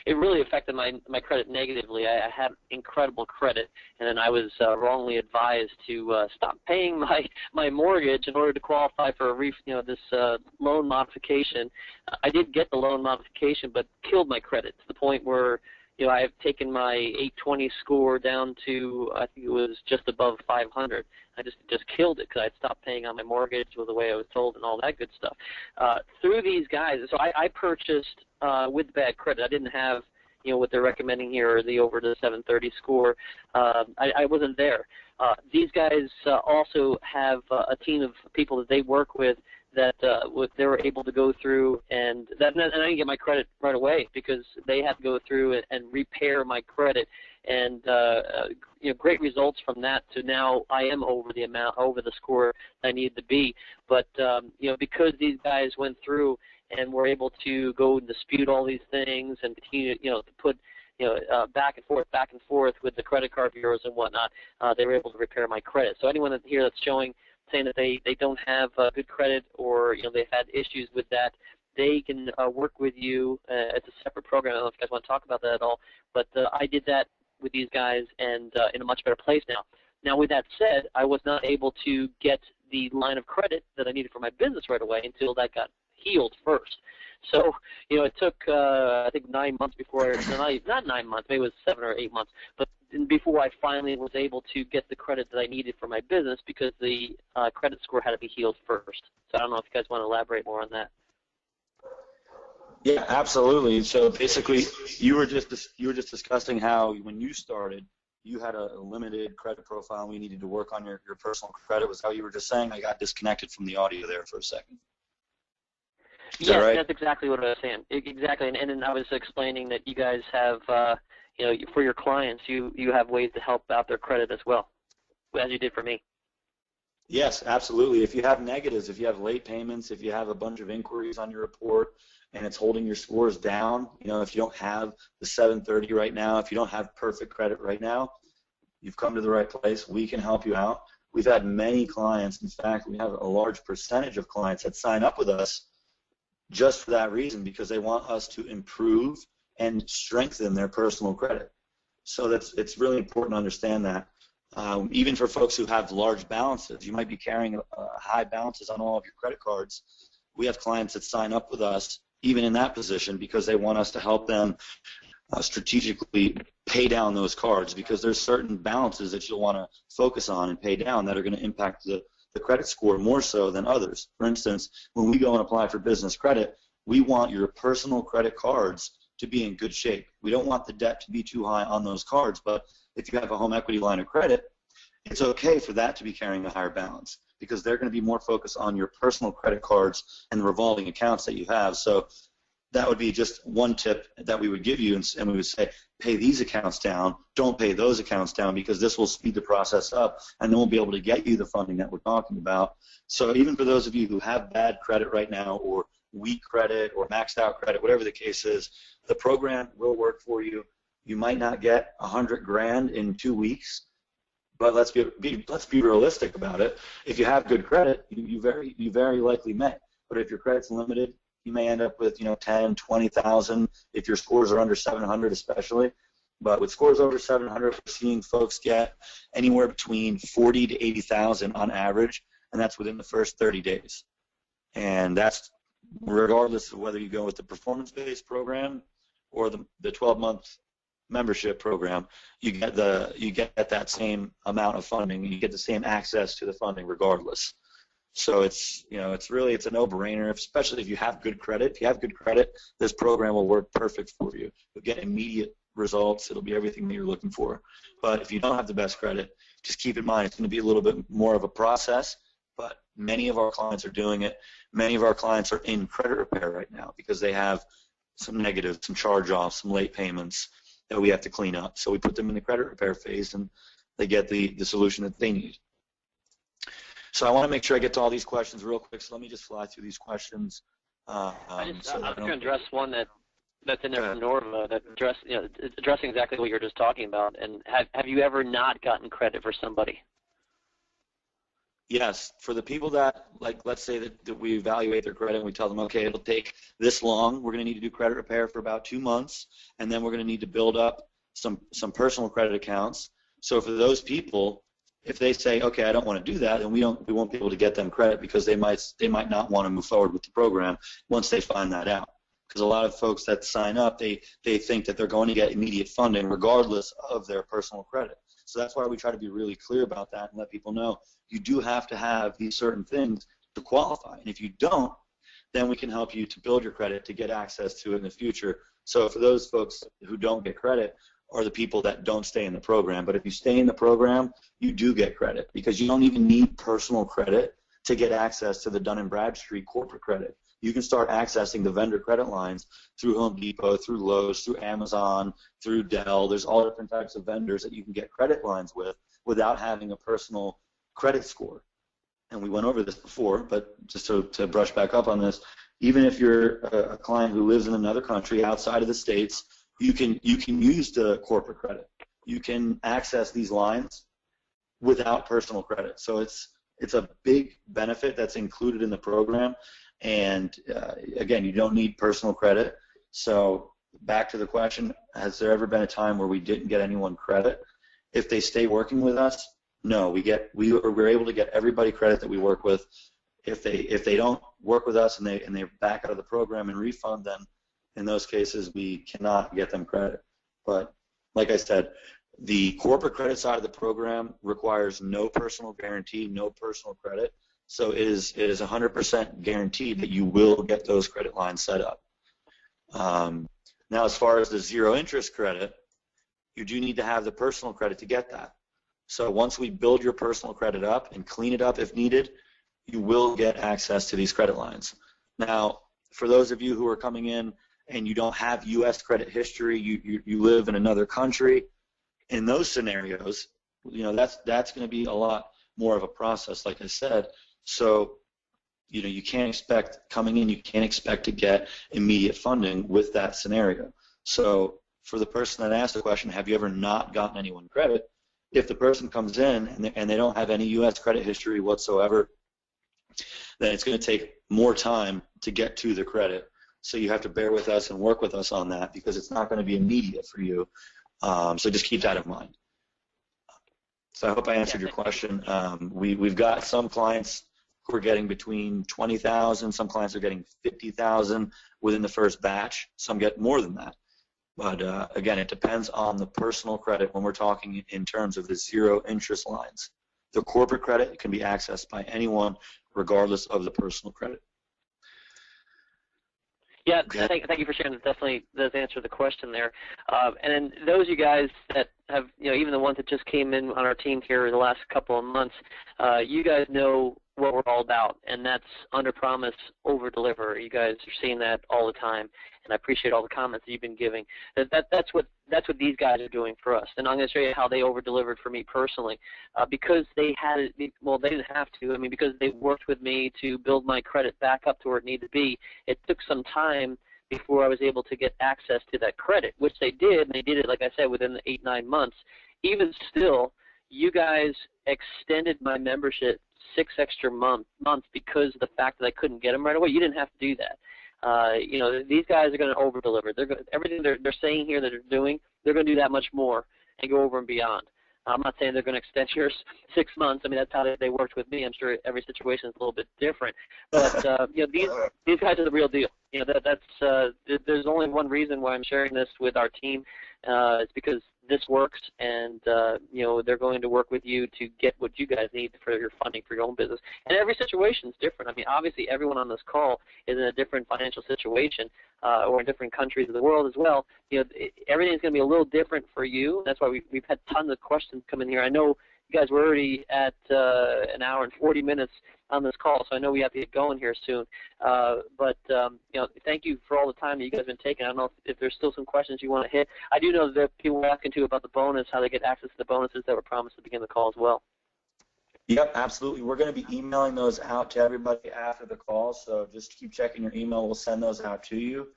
it really affected my credit negatively. I had incredible credit, and then I was wrongly advised to stop paying my mortgage in order to qualify for this loan modification. I did get the loan modification, but killed my credit to the point where I have taken my 820 score down to, I think it was just above 500. I just killed it because I stopped paying on my mortgage the way I was told and all that good stuff. Through these guys, so I purchased with bad credit. I didn't have what they're recommending here, or the over the 730 score. I wasn't there. These guys also have a team of people that they work with that they were able to go through, and I didn't get my credit right away because they had to go through and repair my credit, and great results from that to now I am over the score I needed to be. But because these guys went through and were able to go and dispute all these things and continue to put back and forth with the credit card bureaus and whatnot, they were able to repair my credit. So anyone here that's saying that they don't have good credit, or they've had issues with that, they can work with you. It's a separate program. I don't know if you guys want to talk about that at all, but I did that with these guys, and in a much better place now. Now, with that said, I was not able to get the line of credit that I needed for my business right away until that got healed first. So, it took, I think, 9 months before, not 9 months, maybe it was 7 or 8 months, but before I finally was able to get the credit that I needed for my business, because the credit score had to be healed first. So I don't know if you guys want to elaborate more on that. Yeah, absolutely. So basically, you were just discussing how when you started, you had a limited credit profile, and we needed to work on your personal credit. Was how you were just saying? I got disconnected from the audio there for a second. Is that right? That's exactly what I was saying. Exactly, and then I was explaining that you guys have, for your clients, you have ways to help out their credit as well, as you did for me. Yes, absolutely. If you have negatives, if you have late payments, if you have a bunch of inquiries on your report and it's holding your scores down, if you don't have the 730 right now, if you don't have perfect credit right now, you've come to the right place. We can help you out. We've had many clients. In fact, we have a large percentage of clients that sign up with us just for that reason, because they want us to improve and strengthen their personal credit. So it's really important to understand that. Even for folks who have large balances, you might be carrying high balances on all of your credit cards. We have clients that sign up with us even in that position because they want us to help them strategically pay down those cards, because there's certain balances that you'll want to focus on and pay down that are going to impact the credit score more so than others. For instance, when we go and apply for business credit, we want your personal credit cards to be in good shape. We don't want the debt to be too high on those cards, but if you have a home equity line of credit, it's okay for that to be carrying a higher balance, because they're going to be more focused on your personal credit cards and the revolving accounts that you have. So that would be just one tip that we would give you, and we would say, pay these accounts down, don't pay those accounts down, because this will speed the process up, and then we'll be able to get you the funding that we're talking about. So even for those of you who have bad credit right now, or weak credit, or maxed out credit, whatever the case is, the program will work for you. You might not get $100,000 in 2 weeks, but let's be realistic about it. If you have good credit, you very likely may. But if your credit's limited, you may end up with 10, 20,000 if your scores are under 700, especially. But with scores over 700, we're seeing folks get anywhere between 40 to 80,000 on average, and that's within the first 30 days. And that's regardless of whether you go with the performance-based program or the 12-month membership program. You get that same amount of funding. You get the same access to the funding regardless. So it's a no-brainer, especially if you have good credit. If you have good credit, this program will work perfect for you. You'll get immediate results. It'll be everything that you're looking for. But if you don't have the best credit, just keep in mind it's going to be a little bit more of a process, but many of our clients are doing it. Many of our clients are in credit repair right now because they have some negatives, some charge-offs, some late payments that we have to clean up. So we put them in the credit repair phase, and they get the solution that they need. So I want to make sure I get to all these questions real quick, so let me just fly through these questions. I'm going to address one that's in there from Norva that addressing exactly what you're just talking about. And have you ever not gotten credit for somebody? Yes. For the people that, let's say that we evaluate their credit and we tell them, okay, it'll take this long. We're going to need to do credit repair for about 2 months, and then we're going to need to build up some personal credit accounts. So for those people, if they say, okay, I don't want to do that, then we won't be able to get them credit because they might not want to move forward with the program once they find that out. Because a lot of folks that sign up, they think that they're going to get immediate funding regardless of their personal credit. So that's why we try to be really clear about that and let people know you do have to have these certain things to qualify. And if you don't, then we can help you to build your credit to get access to it in the future So for those folks who don't get credit are the people that don't stay in the program. But if you stay in the program, you do get credit because you don't even need personal credit to get access to the Dun & Bradstreet corporate credit. You can start accessing the vendor credit lines through Home Depot, through Lowe's, through Amazon, through Dell. There's all different types of vendors that you can get credit lines with without having a personal credit score. And we went over this before, but just to brush back up on this, even if you're a client who lives in another country outside of the States, you can use the corporate credit. You can access these lines without personal credit. So it's a big benefit that's included in the program. And again, you don't need personal credit. So back to the question, has there ever been a time where we didn't get anyone credit? If they stay working with us, no, we're able to get everybody credit that we work with. If they don't work with us and they back out of the program and refund them, in those cases we cannot get them credit. But like I said, the corporate credit side of the program requires no personal guarantee, no personal credit. So it is 100% guaranteed that you will get those credit lines set up. Now, as far as the zero interest credit, you do need to have the personal credit to get that. So once we build your personal credit up and clean it up if needed, you will get access to these credit lines. Now, for those of you who are coming in and you don't have U.S. credit history, you live in another country, in those scenarios, that's going to be a lot more of a process, like I said. So, you can't expect coming in, you can't expect to get immediate funding with that scenario. So for the person that asked the question, have you ever not gotten anyone credit? If the person comes in and they don't have any U.S. credit history whatsoever, then it's going to take more time to get to the credit. So you have to bear with us and work with us on that because it's not going to be immediate for you. So just keep that in mind. So I hope I answered your question. We've got some clients who are getting between $20,000. Some clients are getting $50,000 within the first batch. Some get more than that. But again, it depends on the personal credit when we're talking in terms of the zero interest lines. The corporate credit can be accessed by anyone regardless of the personal credit. Yeah, Okay. thank you for sharing. That definitely does answer the question there. And then those of you guys that have, even the ones that just came in on our team here in the last couple of months, you guys know what we're all about, and that's under promise, over deliver. You guys are seeing that all the time, and I appreciate all the comments that you've been giving. That's what these guys are doing for us, and I'm going to show you how they over delivered for me personally, because they had it. Well, they didn't have to. I mean, because they worked with me to build my credit back up to where it needed to be. It took some time before I was able to get access to that credit, which they did, and they did it, like I said, within the 8-9 months. Even still, you guys extended my membership 6 extra months because of the fact that I couldn't get them right away. You didn't have to do that. These guys are going to over deliver. Everything they're saying here that they're doing, they're going to do that much more and go over and beyond. I'm not saying they're going to extend yours 6 months. I mean, that's how they worked with me. I'm sure every situation is a little bit different. But these guys are the real deal. There's only one reason why I'm sharing this with our team. It's because this works, and they're going to work with you to get what you guys need for your funding for your own business. And every situation is different. I mean, obviously, everyone on this call is in a different financial situation, or in different countries of the world as well. Everything's going to be a little different for you. That's why we've had tons of questions come in here. I know you guys were already at an hour and 40 minutes on this call, so I know we have to get going here soon. But thank you for all the time that you guys have been taking. I don't know if there's still some questions you want to hit. I do know that people were asking too about the bonus, how they get access to the bonuses that were promised at the beginning of the call as well. Yep, absolutely. We're going to be emailing those out to everybody after the call, so just keep checking your email. We'll send those out to you.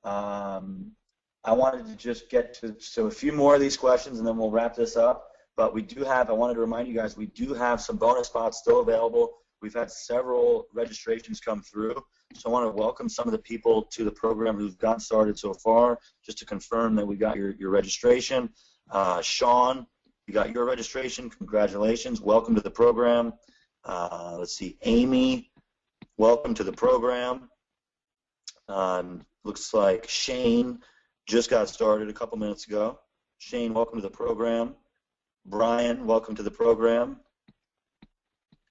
I wanted to just get to a few more of these questions, and then we'll wrap this up. But I wanted to remind you guys, we do have some bonus spots still available. We've had several registrations come through, so I want to welcome some of the people to the program who've gotten started so far, just to confirm that we got your registration. Sean, you got your registration. Congratulations. Welcome to the program. Let's see. Amy, welcome to the program. Looks like Shane just got started a couple minutes ago. Shane, welcome to the program. Brian, welcome to the program.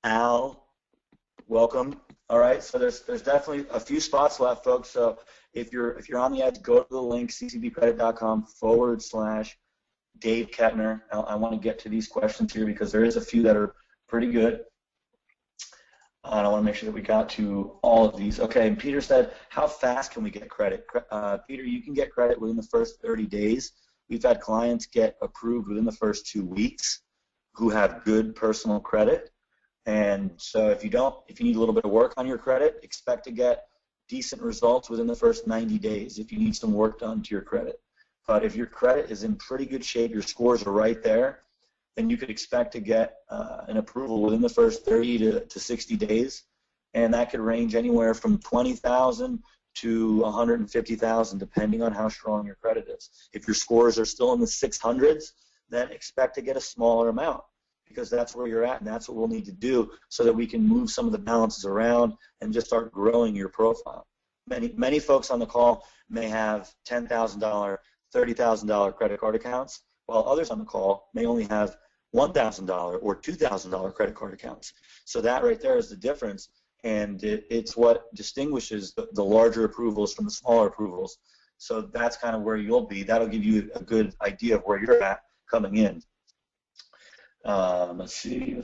Al, welcome. All right, so there's definitely a few spots left, folks. So if you're on the edge, go to the link ccbcredit.com/Dave Kettner. I want to get to these questions here because there is a few that are pretty good. And I want to make sure that we got to all of these. Okay, and Peter said, how fast can we get credit? Peter, you can get credit within the first 30 days. We've had clients get approved within the first 2 weeks who have good personal credit. And so if you need a little bit of work on your credit, expect to get decent results within the first 90 days if you need some work done to your credit. But if your credit is in pretty good shape, your scores are right there, then you could expect to get an approval within the first 30 to 60 days. And that could range anywhere from $20,000 to $150,000 depending on how strong your credit is. If your scores are still in the 600s, then expect to get a smaller amount, because that's where you're at, and that's what we'll need to do so that we can move some of the balances around and just start growing your profile. Many folks on the call may have $10,000, $30,000 credit card accounts, while others on the call may only have $1,000 or $2,000 credit card accounts. So that right there is the difference, and it's what distinguishes the larger approvals from the smaller approvals. So that's kind of where you'll be. That'll give you a good idea of where you're at coming in. Let's see.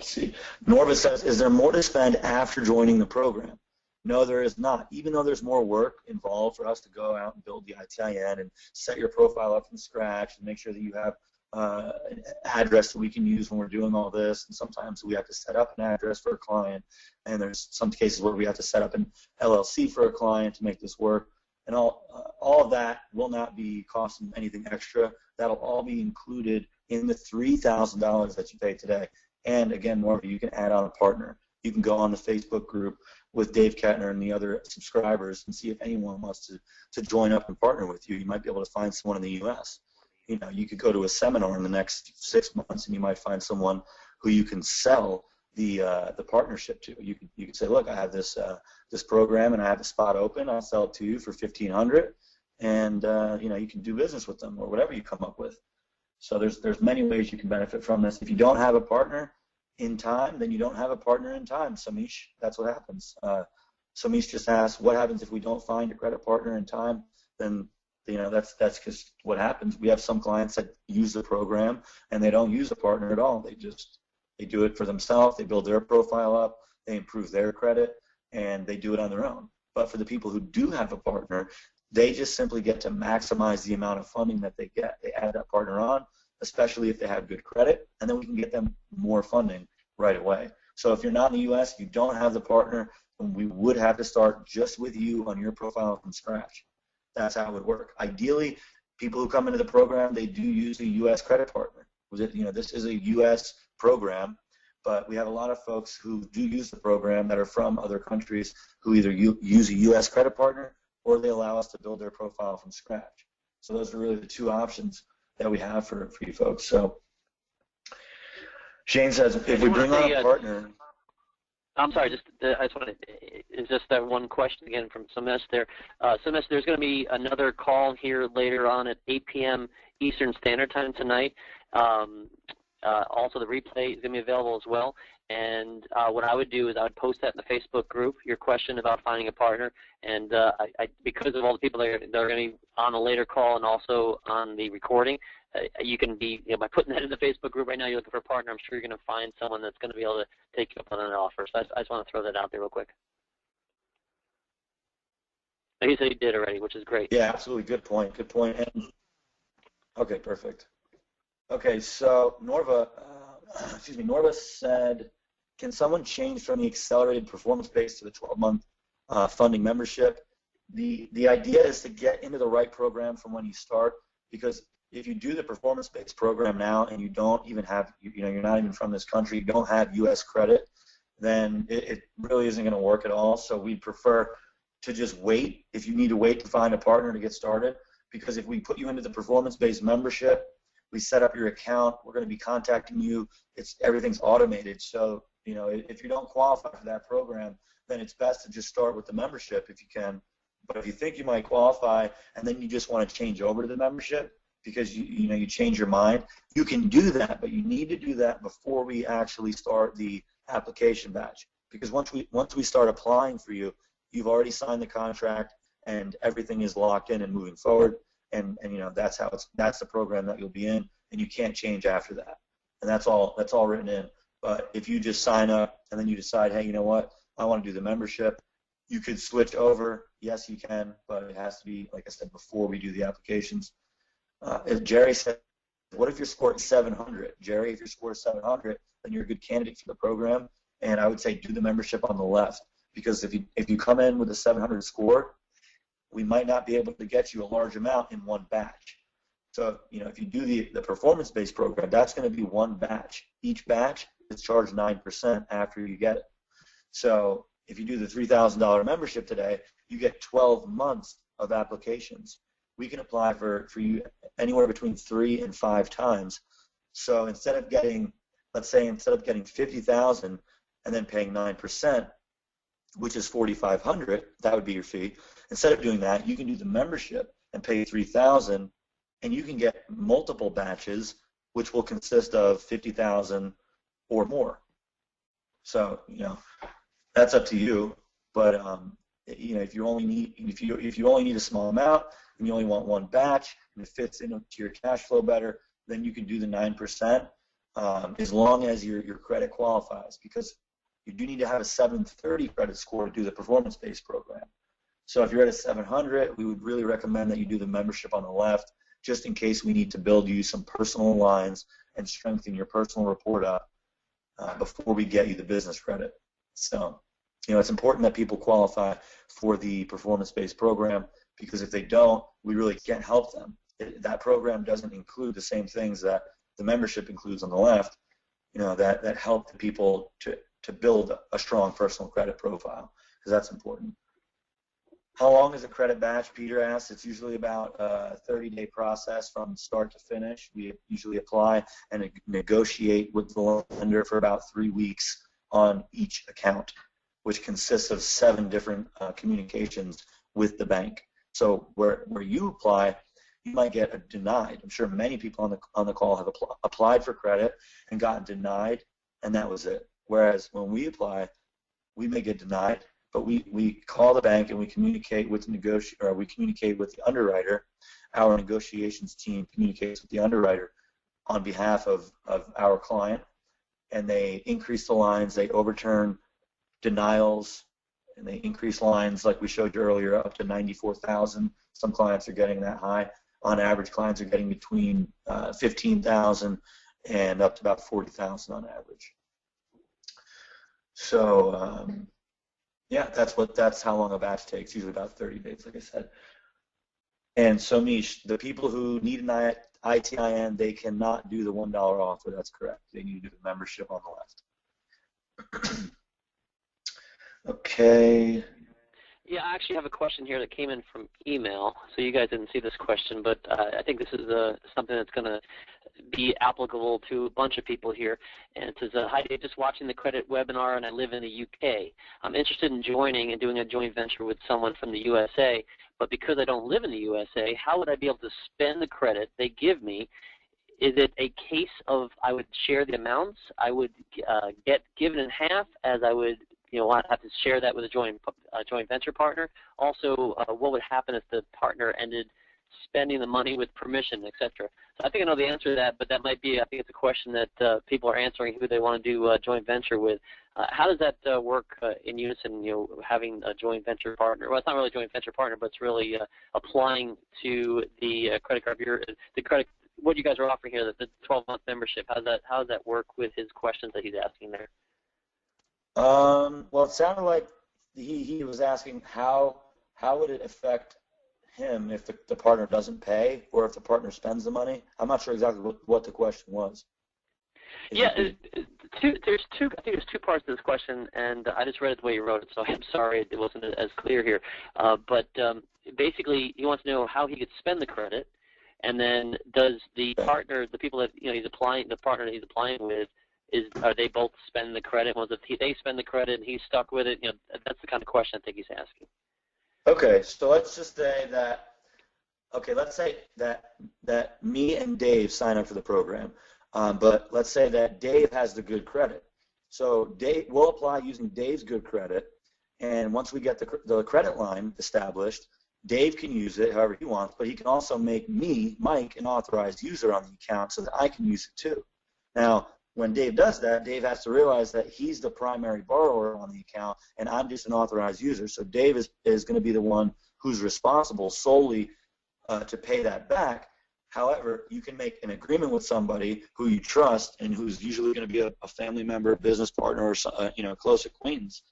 Norva says, is there more to spend after joining the program? No, there is not. Even though there's more work involved for us to go out and build the ITIN and set your profile up from scratch and make sure that you have an address that we can use when we're doing all this. And sometimes we have to set up an address for a client, and there's some cases where we have to set up an LLC for a client to make this work. And all of that will not be costing anything extra. That'll all be included in the $3,000 that you pay today. And again, Norva, you can add on a partner. You can go on the Facebook group with Dave Kettner and the other subscribers and see if anyone wants to join up and partner with you. You might be able to find someone in the U.S. You know, you could go to a seminar in the next 6 months and you might find someone who you can sell the partnership to. You could say, look, I have this program and I have a spot open. I'll sell it to you for $1,500, and you know, you can do business with them or whatever you come up with. So there's many ways you can benefit from this. If you don't have a partner in time, then you don't have a partner in time. Samish, that's what happens. Samish just asked, what happens if we don't find a credit partner in time? Then, you know, that's just what happens. We have some clients that use the program and they don't use a partner at all. They do it for themselves. They build their profile up. They improve their credit, and they do it on their own. But for the people who do have a partner, they just simply get to maximize the amount of funding that they get. They add that partner on, especially if they have good credit, and then we can get them more funding right away. So if you're not in the U.S., you don't have the partner, then we would have to start just with you on your profile from scratch. That's how it would work. Ideally, people who come into the program, they do use a U.S. credit partner. You know, this is a U.S. program, but we have a lot of folks who do use the program that are from other countries who either use a U.S. credit partner or they allow us to build their profile from scratch. So those are really the two options that we have for you folks. So Shane says, if we bring on a partner. I'm sorry, I just want to, is just that one question again from Samesh there. Samesh, there's going to be another call here later on at 8 p.m. Eastern Standard Time tonight. Also, the replay is going to be available as well. And what I would do is I would post that in the Facebook group, your question about finding a partner. And because of all the people that are going to be on a later call and also on the recording, you can be, by putting that in the Facebook group right now, you're looking for a partner, I'm sure you're going to find someone that's going to be able to take you up on an offer. So I just want to throw that out there real quick. He said he did already, which is great. Yeah, absolutely. Good point. Good point. And, okay, perfect. Okay, so Norva said, can someone change from the accelerated performance-based to the 12-month funding membership? The idea is to get into the right program from when you start, because if you do the performance-based program now and you don't even have, you're not even from this country, you don't have U.S. credit, then it really isn't going to work at all. So we prefer to just wait, if you need to wait to find a partner to get started, because if we put you into the performance-based membership, we set up your account, we're going to be contacting you, everything's automated. So, if you don't qualify for that program, then it's best to just start with the membership if you can. But if you think you might qualify and then you just want to change over to the membership because you change your mind, you can do that, but you need to do that before we actually start the application batch. because once we start applying for you, you've already signed the contract and everything is locked in and moving forward, and that's the program that you'll be in, and you can't change after that, and that's all written in. But if you just sign up and then you decide, hey, you know what, I want to do the membership, you could switch over. Yes, you can, but it has to be, like I said, before we do the applications. As Jerry said, what if your score is 700? Jerry, if your score is 700, then you're a good candidate for the program, and I would say do the membership on the left, because if you come in with a 700 score, we might not be able to get you a large amount in one batch. So, if you do the performance-based program, that's going to be one batch. Each batch is charged 9% after you get it. So if you do the $3,000 membership today, you get 12 months of applications. We can apply for you anywhere between 3 and 5 times. So instead of getting, let's say, instead of getting $50,000 and then paying 9%, which is $4,500, that would be your fee. Instead of doing that, you can do the membership and pay $3,000, and you can get multiple batches, which will consist of $50,000 or more. So that's up to you. But if you only need a small amount and you only want one batch and it fits into your cash flow better, then you can do the 9%, as long as your credit qualifies, because you do need to have a 730 credit score to do the performance-based program. So if you're at a 700, we would really recommend that you do the membership on the left, just in case we need to build you some personal lines and strengthen your personal report up before we get you the business credit. So, it's important that people qualify for the performance-based program, because if they don't, we really can't help them. That program doesn't include the same things that the membership includes on the left, that help the people to build a strong personal credit profile, because that's important. How long is a credit batch? Peter asked. It's usually about a 30-day process from start to finish. We usually apply and negotiate with the lender for about 3 weeks on each account, which consists of 7 different communications with the bank. So where you apply, you might get a denied. I'm sure many people on the call have applied for credit and gotten denied, and that was it. Whereas when we apply, we may get denied, but we call the bank and we communicate with the underwriter. Our negotiations team communicates with the underwriter on behalf of our client, and they increase the lines, they overturn denials, and they increase lines like we showed you earlier up to $94,000. Some clients are getting that high. On average, clients are getting between $15,000 and up to about $40,000 on average. So yeah, that's how long a batch takes. Usually about 30 days, like I said. And so, Mish, the people who need an ITIN, they cannot do the $1 offer. That's correct. They need to do the membership on the left. Okay. Yeah, I actually have a question here that came in from email. So you guys didn't see this question, but I think this is something that's going to be applicable to a bunch of people here. And it says, hi, Dave, just watching the credit webinar, and I live in the UK. I'm interested in joining and doing a joint venture with someone from the USA, but because I don't live in the USA, how would I be able to spend the credit they give me? Is it a case of I would share the amounts? I would get given in half, as I would I'd have to share that with a joint venture partner. Also, what would happen if the partner ended spending the money with permission, etc.? So I think I know the answer to that, but that might be, I think it's a question that people are answering, who they want to do a joint venture with. How does that work in unison, having a joint venture partner? Well, it's not really a joint venture partner, but it's really applying to the credit card, what you guys are offering here, the 12-month membership. How does that work with his questions that he's asking there? Well, it sounded like he was asking how would it affect him if the partner doesn't pay, or if the partner spends the money. I'm not sure exactly what the question was. Yeah, I think there's two parts to this question, and I just read it the way you wrote it, so I'm sorry it wasn't as clear here. But basically, he wants to know how he could spend the credit, and then does the partner, the people that the partner that he's applying with, are they both spending the credit? Was if they spend the credit and he's stuck with it? That's the kind of question I think he's asking. Okay, so let's just say that. Okay, let's say that me and Dave sign up for the program, but let's say that Dave has the good credit, So Dave, we'll apply using Dave's good credit, and once we get the credit line established, Dave can use it however he wants, but he can also make me, Mike, an authorized user on the account so that I can use it too. Now, when Dave does that, Dave has to realize that he's the primary borrower on the account, and I'm just an authorized user. So Dave is going to be the one who's responsible solely to pay that back. However, you can make an agreement with somebody who you trust and who's usually going to be a family member, business partner, or a close acquaintance.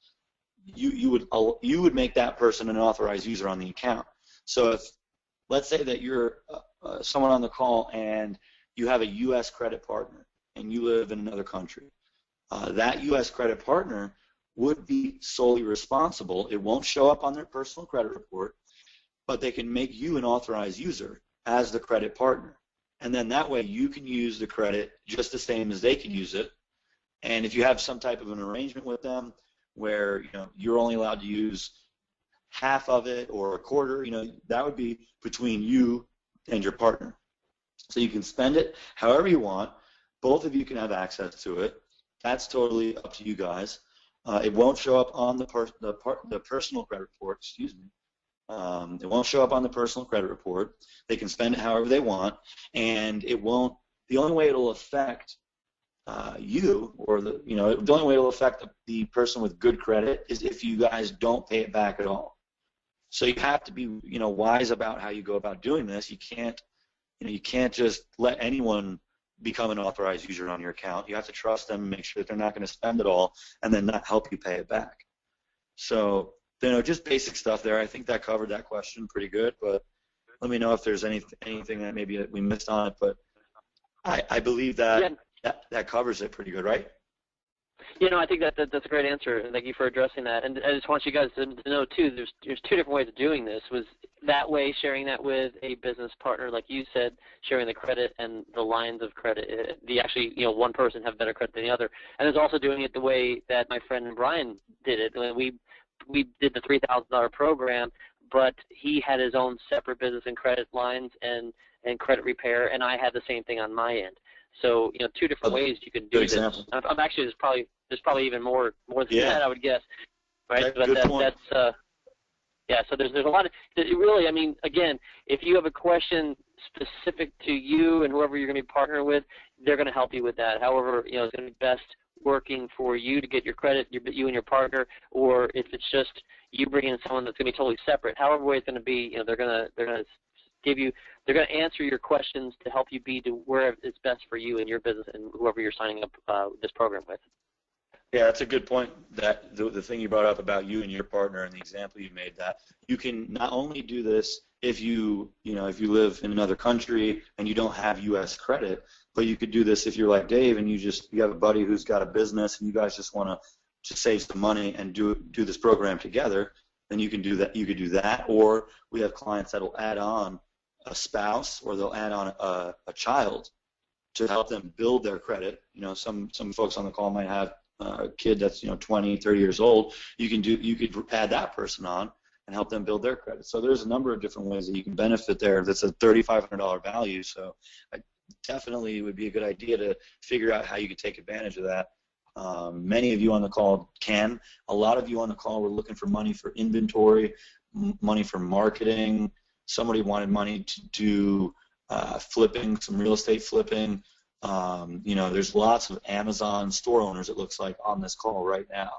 You would make that person an authorized user on the account. So if, let's say that you're someone on the call and you have a U.S. credit partner and you live in another country, that U.S. credit partner would be solely responsible. It won't show up on their personal credit report, but they can make you an authorized user as the credit partner. And then that way you can use the credit just the same as they can use it. And if you have some type of an arrangement with them where you're only allowed to use half of it or a quarter, that would be between you and your partner. So you can spend it however you want. Both of you can have access to it. That's totally up to you guys. It won't show up on the personal credit report, excuse me. It won't show up on the personal credit report. They can spend it however they want, and it won't. The only way it'll affect you, or the only way it'll affect the person with good credit is if you guys don't pay it back at all. So you have to be wise about how you go about doing this. You can't just let anyone become an authorized user on your account. You have to trust them and make sure that they're not going to spend it all and then not help you pay it back. So just basic stuff there. I think that covered that question pretty good, but let me know if there's anything that maybe we missed on it, but I believe that that covers it pretty good, right? I think that's a great answer, and thank you for addressing that. And I just want you guys to know, too, there's two different ways of doing this. Was that way, sharing that with a business partner, like you said, sharing the credit and the lines of credit. One person have better credit than the other. And there's also doing it the way that my friend Brian did it. We did the $3,000 program, but he had his own separate business and credit lines and credit repair, and I had the same thing on my end. So, two different ways you can do this. I'm actually, there's probably even more than that, I would guess. Right? Good point. So there's a lot of, really, again, if you have a question specific to you and whoever you're going to be partnering with, they're going to help you with that. However, it's going to be best working for you to get your credit, you and your partner, or if it's just you bringing in someone that's going to be totally separate. However way it's going to be, they're going to they're going to answer your questions to help you be to where it's best for you and your business and whoever you're signing up this program with. Yeah, that's a good point. That the thing you brought up about you and your partner and the example you made, that you can not only do this if you live in another country and you don't have U.S. credit, but you could do this if you're like Dave and you have a buddy who's got a business and you guys just want to save some money and do this program together. Then you can do that. You could do that, or we have clients that'll add on a spouse, or they'll add on a child to help them build their credit. Some folks on the call might have a kid that's 20, 30 years old. You could add that person on and help them build their credit. So there's a number of different ways that you can benefit there. That's a $3,500 value. So definitely it would be a good idea to figure out how you could take advantage of that. Many of you on the call can. A lot of you on the call were looking for money for inventory, money for marketing. Somebody wanted money to do flipping, some real estate flipping. There's lots of Amazon store owners, it looks like, on this call right now.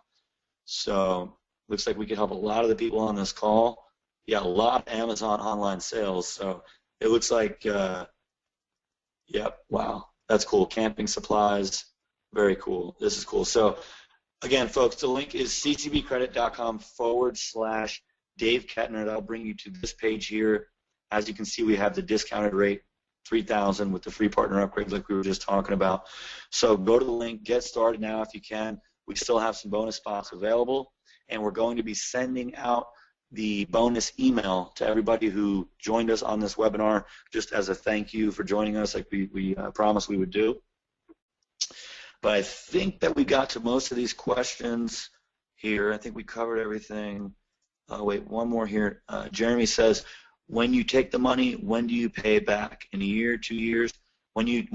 So looks like we could help a lot of the people on this call. Yeah, a lot of Amazon online sales. So it looks like, wow, that's cool. Camping supplies, very cool. This is cool. So again, folks, the link is ccbcredit.com/Dave Kettner. That'll bring you to this page here. As you can see, we have the discounted rate, $3,000 with the free partner upgrade like we were just talking about. So go to the link, get started now if you can. We still have some bonus spots available, and we're going to be sending out the bonus email to everybody who joined us on this webinar just as a thank you for joining us like we promised we would do. But I think that we got to most of these questions here. I think we covered everything. Wait, one more here. Jeremy says, when you take the money, when do you pay it back? In a year, 2 years? When you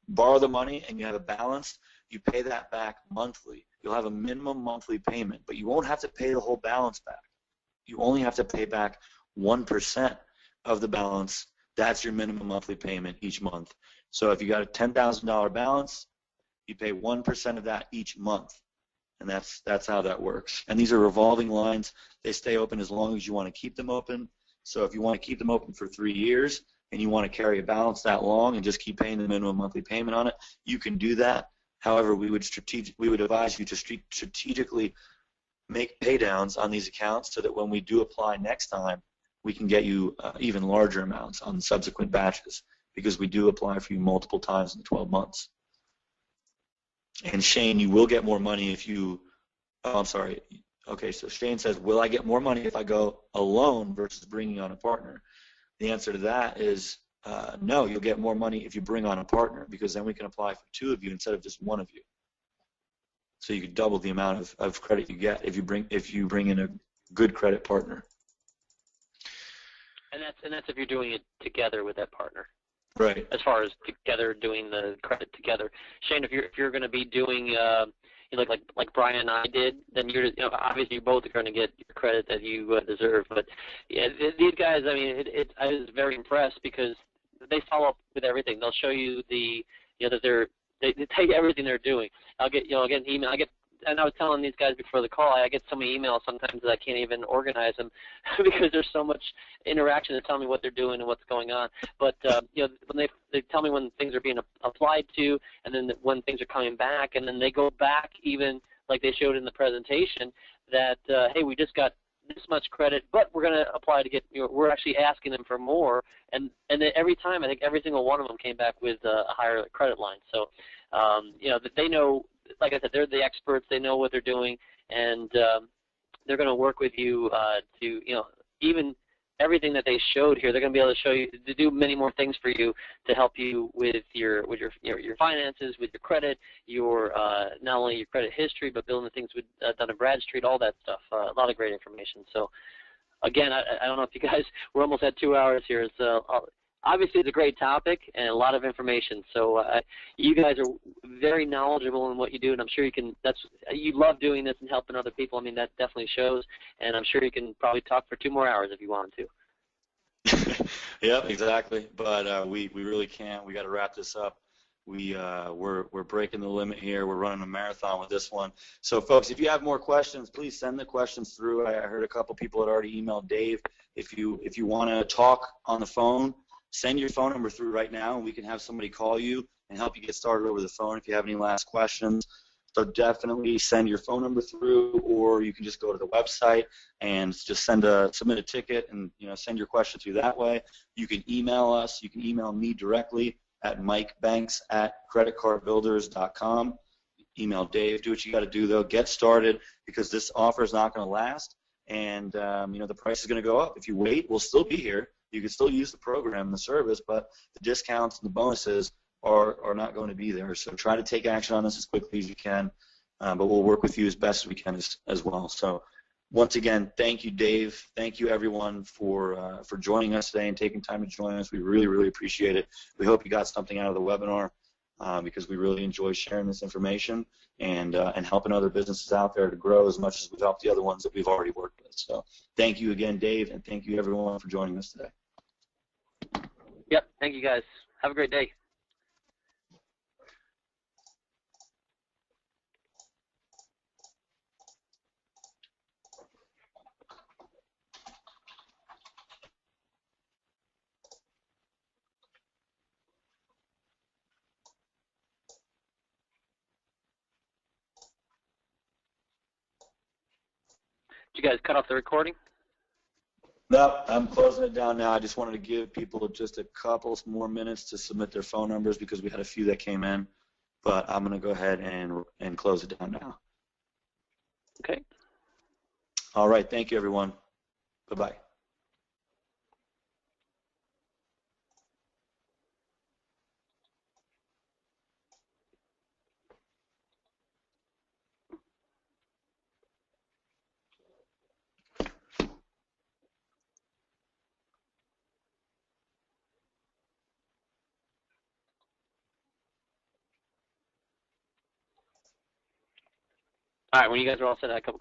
borrow the money and you have a balance, You pay that back monthly. You'll have a minimum monthly payment, but you won't have to pay the whole balance back. You only have to pay back 1% of the balance. That's your minimum monthly payment each month. So if you got a $10,000 balance, you pay 1% of that each month. And that's how that works. And these are revolving lines. They stay open as long as you want to keep them open. So if you want to keep them open for 3 years and you want to carry a balance that long and just keep paying the minimum monthly payment on it, you can do that. However, we would advise you to strategically make pay downs on these accounts so that when we do apply next time, we can get you even larger amounts on subsequent batches, because we do apply for you multiple times in 12 months. And Shane, you will get more money if you, oh, I'm sorry. Okay, so Shane says, will I get more money if I go alone versus bringing on a partner? The answer to that is no, you'll get more money if you bring on a partner, because then we can apply for 2 of you instead of just 1 of you. So you could double the amount of credit you get if you bring in a good credit partner. And that's if you're doing it together with that partner. Right. As far as together doing the credit together, Shane, if you're going to be doing like Brian and I did, then obviously you're both going to get your credit that you deserve. But yeah, these guys, I mean, I was very impressed because they follow up with everything. They'll show you that they tell you everything they're doing. I'll get an email. And I was telling these guys before the call, I get so many emails sometimes that I can't even organize them because there's so much interaction to tell me what they're doing and what's going on. But when they tell me when things are being applied to, and then when things are coming back, and then they go back even like they showed in the presentation that hey, we just got this much credit, but we're going to apply to get. We're actually asking them for more, and then every time I think every single one of them came back with a higher credit line. So that they know. Like I said, they're the experts. They know what they're doing, and they're going to work with you to, even everything that they showed here. They're going to be able to show you to do many more things for you to help you with your finances, with your credit, your not only your credit history, but building the things with Dun & Bradstreet, all that stuff. A lot of great information. So, again, I don't know if you guys. We're almost at 2 hours here. So. Obviously, it's a great topic and a lot of information. So you guys are very knowledgeable in what you do, and I'm sure you can. You love doing this and helping other people. I mean, that definitely shows, and I'm sure you can probably talk for 2 more hours if you want to. Yep, exactly. But we really can't. We got to wrap this up. We're breaking the limit here. We're running a marathon with this one. So, folks, if you have more questions, please send the questions through. I heard a couple people had already emailed Dave. If you want to talk on the phone, send your phone number through right now, and we can have somebody call you and help you get started over the phone if you have any last questions. So definitely send your phone number through, or you can just go to the website and just submit a ticket and send your question through that way. You can email us. You can email me directly at mikebanks@creditcardbuilders.com. Email Dave. Do what you got to do, though. Get started, because this offer is not going to last, and the price is going to go up. If you wait, we'll still be here. You can still use the program and the service, but the discounts and the bonuses are not going to be there. So try to take action on this as quickly as you can, but we'll work with you as best as we can as well. So once again, thank you, Dave. Thank you, everyone, for joining us today and taking time to join us. We really, really appreciate it. We hope you got something out of the webinar, because we really enjoy sharing this information and helping other businesses out there to grow as much as we've helped the other ones that we've already worked with. So thank you again, Dave, and thank you, everyone, for joining us today. Yep, thank you, guys. Have a great day. Did you guys cut off the recording? No, I'm closing it down now. I just wanted to give people just a couple more minutes to submit their phone numbers because we had a few that came in. But I'm going to go ahead and close it down now. Okay. All right. Thank you, everyone. Bye-bye. All right, when you guys are all set, I have a couple